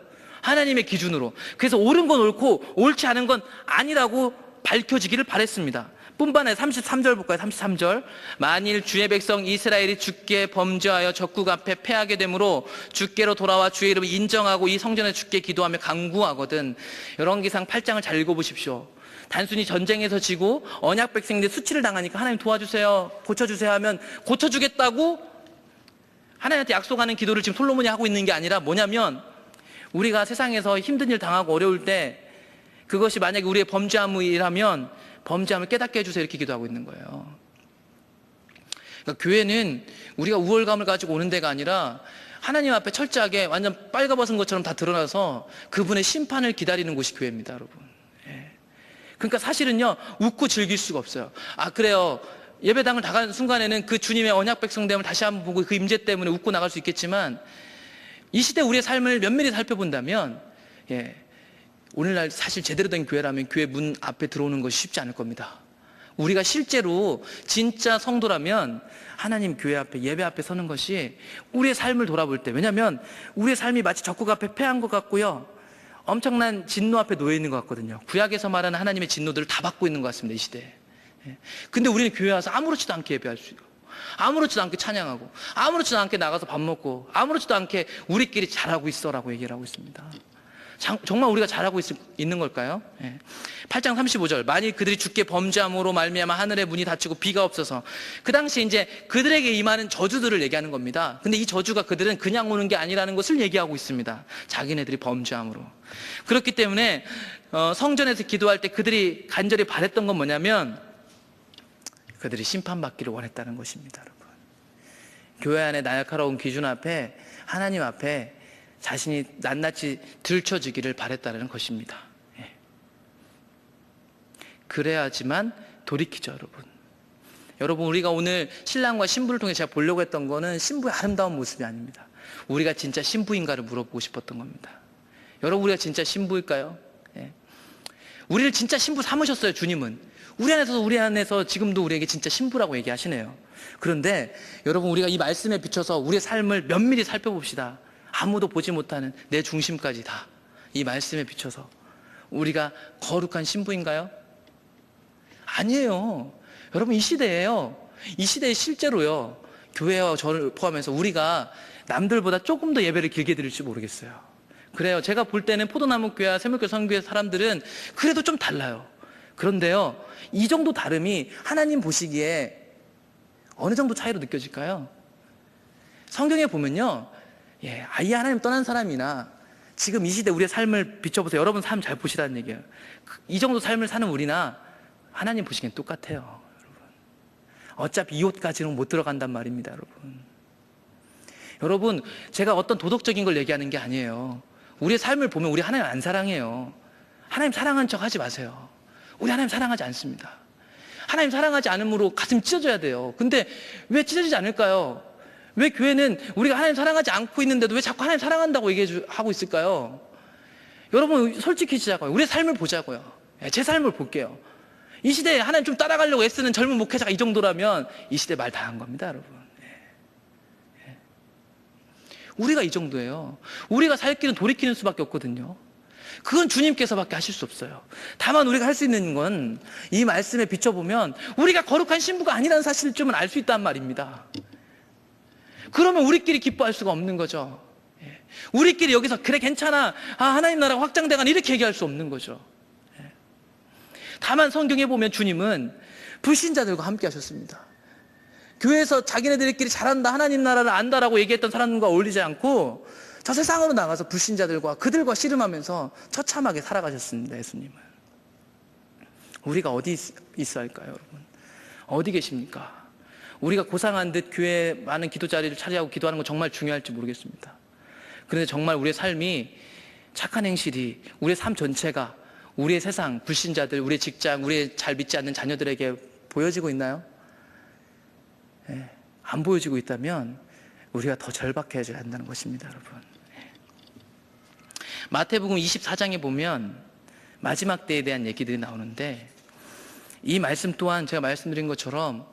하나님의 기준으로. 그래서 옳은 건 옳고 옳지 않은 건 아니라고 밝혀지기를 바랬습니다. 뿐만 아니라 33절 볼까요? 33절. 만일 주의 백성 이스라엘이 주께 범죄하여 적국 앞에 패하게 되므로 주께로 돌아와 주의 이름을 인정하고 이 성전에 주께 기도하며 간구하거든. 열왕기상 8장을 잘 읽어보십시오. 단순히 전쟁에서 지고 언약 백성인데 수치를 당하니까 하나님 도와주세요, 고쳐주세요 하면 고쳐주겠다고 하나님한테 약속하는 기도를 지금 솔로몬이 하고 있는 게 아니라 뭐냐면, 우리가 세상에서 힘든 일 당하고 어려울 때 그것이 만약에 우리의 범죄함이라면 범죄함을 깨닫게 해주세요, 이렇게 기도하고 있는 거예요. 그러니까 교회는 우리가 우월감을 가지고 오는 데가 아니라 하나님 앞에 철저하게 완전 빨가벗은 것처럼 다 드러나서 그분의 심판을 기다리는 곳이 교회입니다, 여러분. 그러니까 사실은요, 웃고 즐길 수가 없어요. 아, 그래요, 예배당을 나가는 순간에는 그 주님의 언약 백성됨을 다시 한번 보고 그 임재 때문에 웃고 나갈 수 있겠지만, 이 시대 우리의 삶을 면밀히 살펴본다면 오늘날 사실 제대로 된 교회라면 교회 문 앞에 들어오는 것이 쉽지 않을 겁니다. 우리가 실제로 진짜 성도라면 하나님 교회 앞에, 예배 앞에 서는 것이 우리의 삶을 돌아볼 때, 왜냐하면 우리의 삶이 마치 적국 앞에 패한 것 같고요, 엄청난 진노 앞에 놓여 있는 것 같거든요. 구약에서 말하는 하나님의 진노들을 다 받고 있는 것 같습니다, 이 시대에. 근데 우리는 교회 와서 아무렇지도 않게 예배할 수 있고, 아무렇지도 않게 찬양하고, 아무렇지도 않게 나가서 밥 먹고, 아무렇지도 않게 우리끼리 잘하고 있어라고 얘기를 하고 있습니다. 정말 우리가 잘하고 있는 걸까요? 8장 35절. 만일 그들이 주께 범죄함으로 말미암아 하늘의 문이 닫히고 비가 없어서, 그 당시에 이제 그들에게 임하는 저주들을 얘기하는 겁니다. 근데 이 저주가 그들은 그냥 오는 게 아니라는 것을 얘기하고 있습니다. 자기네들이 범죄함으로. 그렇기 때문에 성전에서 기도할 때 그들이 간절히 바랬던 건 뭐냐면 그들이 심판받기를 원했다는 것입니다, 여러분. 교회 안에 나약하러운 기준 앞에, 하나님 앞에 자신이 낱낱이 들춰지기를 바랬다는 것입니다. 그래야지만 돌이키죠, 여러분. 여러분, 우리가 오늘 신랑과 신부를 통해 제가 보려고 했던 거는 신부의 아름다운 모습이 아닙니다. 우리가 진짜 신부인가를 물어보고 싶었던 겁니다. 여러분, 우리가 진짜 신부일까요? 우리를 진짜 신부 삼으셨어요, 주님은. 우리 안에서 지금도 우리에게 진짜 신부라고 얘기하시네요. 그런데 여러분, 우리가 이 말씀에 비춰서 우리의 삶을 면밀히 살펴봅시다. 아무도 보지 못하는 내 중심까지 다 이 말씀에 비춰서 우리가 거룩한 신부인가요? 아니에요. 여러분, 이 시대에 실제로요, 교회와 저를 포함해서 우리가 남들보다 조금 더 예배를 길게 드릴지 모르겠어요. 그래요. 제가 볼 때는 포도나무 교회와 세물교 선교회 사람들은 그래도 좀 달라요. 그런데요, 이 정도 다름이 하나님 보시기에 어느 정도 차이로 느껴질까요? 성경에 보면요, 아예 하나님 떠난 사람이나 지금 이 시대 우리의 삶을 비춰보세요. 여러분 삶 잘 보시라는 얘기예요. 이 정도 삶을 사는 우리나 하나님 보시기엔 똑같아요, 여러분. 어차피 이 옷까지는 못 들어간단 말입니다, 여러분. 여러분, 제가 어떤 도덕적인 걸 얘기하는 게 아니에요. 우리의 삶을 보면 우리 하나님 안 사랑해요. 하나님 사랑한 척 하지 마세요. 우리 하나님 사랑하지 않습니다. 하나님 사랑하지 않으므로 가슴 찢어져야 돼요. 근데 왜 찢어지지 않을까요? 왜 교회는 우리가 하나님 사랑하지 않고 있는데도 왜 자꾸 하나님 사랑한다고 얘기하고 있을까요? 여러분, 솔직해지자고요. 우리의 삶을 보자고요. 제 삶을 볼게요. 이 시대에 하나님 좀 따라가려고 애쓰는 젊은 목회자가 이 정도라면 이 시대 말 다 한 겁니다, 여러분. 우리가 이 정도예요. 우리가 살 길은 돌이키는 수밖에 없거든요. 그건 주님께서밖에 하실 수 없어요. 다만 우리가 할 수 있는 건 이 말씀에 비춰보면 우리가 거룩한 신부가 아니라는 사실을 좀 알 수 있단 말입니다. 그러면 우리끼리 기뻐할 수가 없는 거죠. 우리끼리 여기서 그래 괜찮아, 하나님 나라가 확장돼가는 이렇게 얘기할 수 없는 거죠. 다만 성경에 보면 주님은 불신자들과 함께 하셨습니다. 교회에서 자기네들끼리 잘한다, 하나님 나라를 안다라고 얘기했던 사람과 어울리지 않고 저 세상으로 나가서 불신자들과 그들과 씨름하면서 처참하게 살아가셨습니다. 예수님은. 우리가 어디 있어야 할까요, 여러분? 어디 계십니까? 우리가 고상한 듯 교회에 많은 기도 자리를 차지하고 기도하는 건 정말 중요할지 모르겠습니다. 그런데 정말 우리의 삶이, 착한 행실이, 우리의 삶 전체가 우리의 세상, 불신자들, 우리의 직장, 우리의 잘 믿지 않는 자녀들에게 보여지고 있나요? 안 보여지고 있다면 우리가 더 절박해져야 한다는 것입니다, 여러분. 마태복음 24장에 보면 마지막 때에 대한 얘기들이 나오는데, 이 말씀 또한 제가 말씀드린 것처럼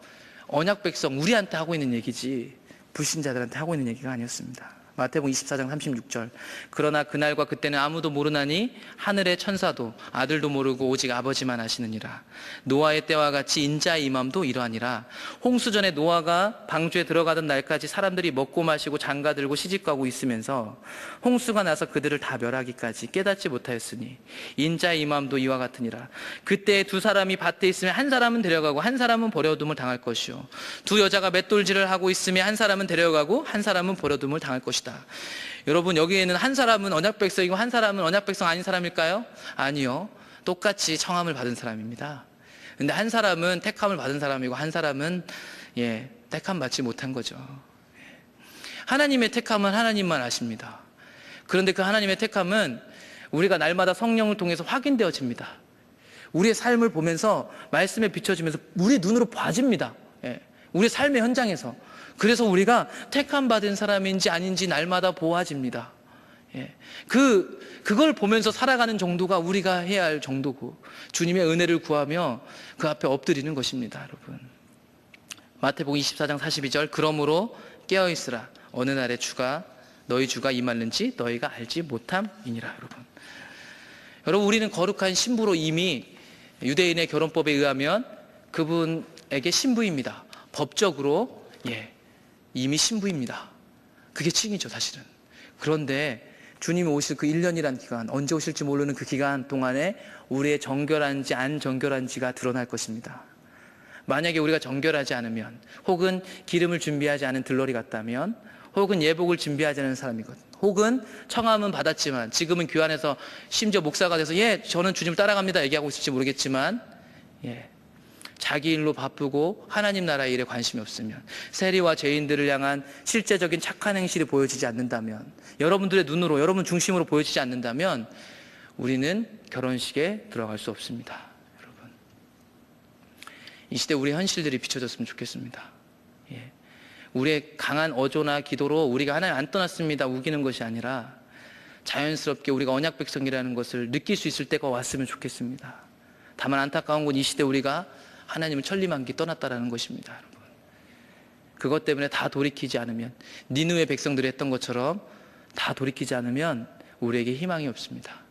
언약 백성, 우리한테 하고 있는 얘기지 불신자들한테 하고 있는 얘기가 아니었습니다. 마태복음 24장 36절. 그러나 그날과 그때는 아무도 모르나니 하늘의 천사도 아들도 모르고 오직 아버지만 아시느니라. 노아의 때와 같이 인자의 임함도 이러하니라. 홍수전에 노아가 방주에 들어가던 날까지 사람들이 먹고 마시고 장가들고 시집가고 있으면서 홍수가 나서 그들을 다 멸하기까지 깨닫지 못하였으니 인자의 임함도 이와 같으니라. 그때 두 사람이 밭에 있으면 한 사람은 데려가고 한 사람은 버려둠을 당할 것이요, 두 여자가 맷돌질을 하고 있으면 한 사람은 데려가고 한 사람은 버려둠을 당할 것이다. 여러분, 여기에는 한 사람은 언약 백성이고 한 사람은 언약 백성 아닌 사람일까요? 아니요. 똑같이 청함을 받은 사람입니다. 근데 한 사람은 택함을 받은 사람이고 한 사람은 택함 받지 못한 거죠. 하나님의 택함은 하나님만 아십니다. 그런데 그 하나님의 택함은 우리가 날마다 성령을 통해서 확인되어집니다. 우리의 삶을 보면서 말씀에 비춰지면서 우리 눈으로 봐집니다. 우리의 삶의 현장에서. 그래서 우리가 택함 받은 사람인지 아닌지 날마다 보아집니다. 그걸 보면서 살아가는 정도가 우리가 해야 할 정도고, 주님의 은혜를 구하며 그 앞에 엎드리는 것입니다, 여러분. 마태복음 24장 42절. 그러므로 깨어있으라. 어느 날에 너희 주가 임하는지 너희가 알지 못함이니라. 여러분, 우리는 거룩한 신부로 이미 유대인의 결혼법에 의하면 그분에게 신부입니다. 법적으로 이미 신부입니다. 그게 칭이죠, 사실은. 그런데 주님이 오실 그 1년이라는 기간, 언제 오실지 모르는 그 기간 동안에 우리의 정결한지 안 정결한지가 드러날 것입니다. 만약에 우리가 정결하지 않으면, 혹은 기름을 준비하지 않은 들러리 같다면, 혹은 예복을 준비하지 않은 사람이거든, 혹은 청함은 받았지만 지금은 교회 안에서 심지어 목사가 돼서 저는 주님을 따라갑니다 얘기하고 있을지 모르겠지만 자기 일로 바쁘고 하나님 나라의 일에 관심이 없으면, 세리와 죄인들을 향한 실제적인 착한 행실이 보여지지 않는다면, 여러분들의 눈으로, 여러분 중심으로 보여지지 않는다면 우리는 결혼식에 들어갈 수 없습니다. 여러분, 이 시대 우리 현실들이 비춰졌으면 좋겠습니다. 우리의 강한 어조나 기도로 우리가 하나님 안 떠났습니다 우기는 것이 아니라 자연스럽게 우리가 언약 백성이라는 것을 느낄 수 있을 때가 왔으면 좋겠습니다. 다만 안타까운 건 이 시대 우리가 하나님을 천리만기 떠났다라는 것입니다, 여러분. 그것 때문에 다 돌이키지 않으면, 니느웨 백성들이 했던 것처럼 다 돌이키지 않으면 우리에게 희망이 없습니다.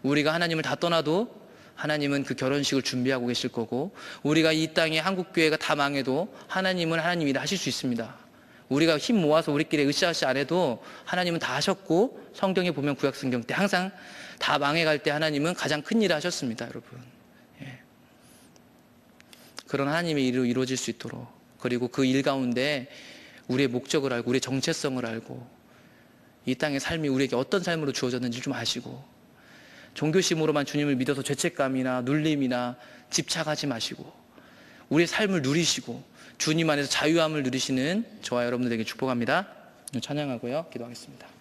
우리가 하나님을 다 떠나도 하나님은 그 결혼식을 준비하고 계실 거고, 우리가 이 땅에 한국교회가 다 망해도 하나님은 하나님 일을 하실 수 있습니다. 우리가 힘 모아서 우리끼리 으쌰으쌰 안 해도 하나님은 다 하셨고, 성경에 보면 구약성경 때 항상 다 망해갈 때 하나님은 가장 큰 일을 하셨습니다, 여러분. 예. 그런 하나님의 일로 이루어질 수 있도록, 그리고 그 일 가운데 우리의 목적을 알고 우리의 정체성을 알고 이 땅의 삶이 우리에게 어떤 삶으로 주어졌는지 좀 아시고, 종교심으로만 주님을 믿어서 죄책감이나 눌림이나 집착하지 마시고 우리의 삶을 누리시고 주님 안에서 자유함을 누리시는 저와 여러분들에게 축복합니다. 찬양하고요, 기도하겠습니다.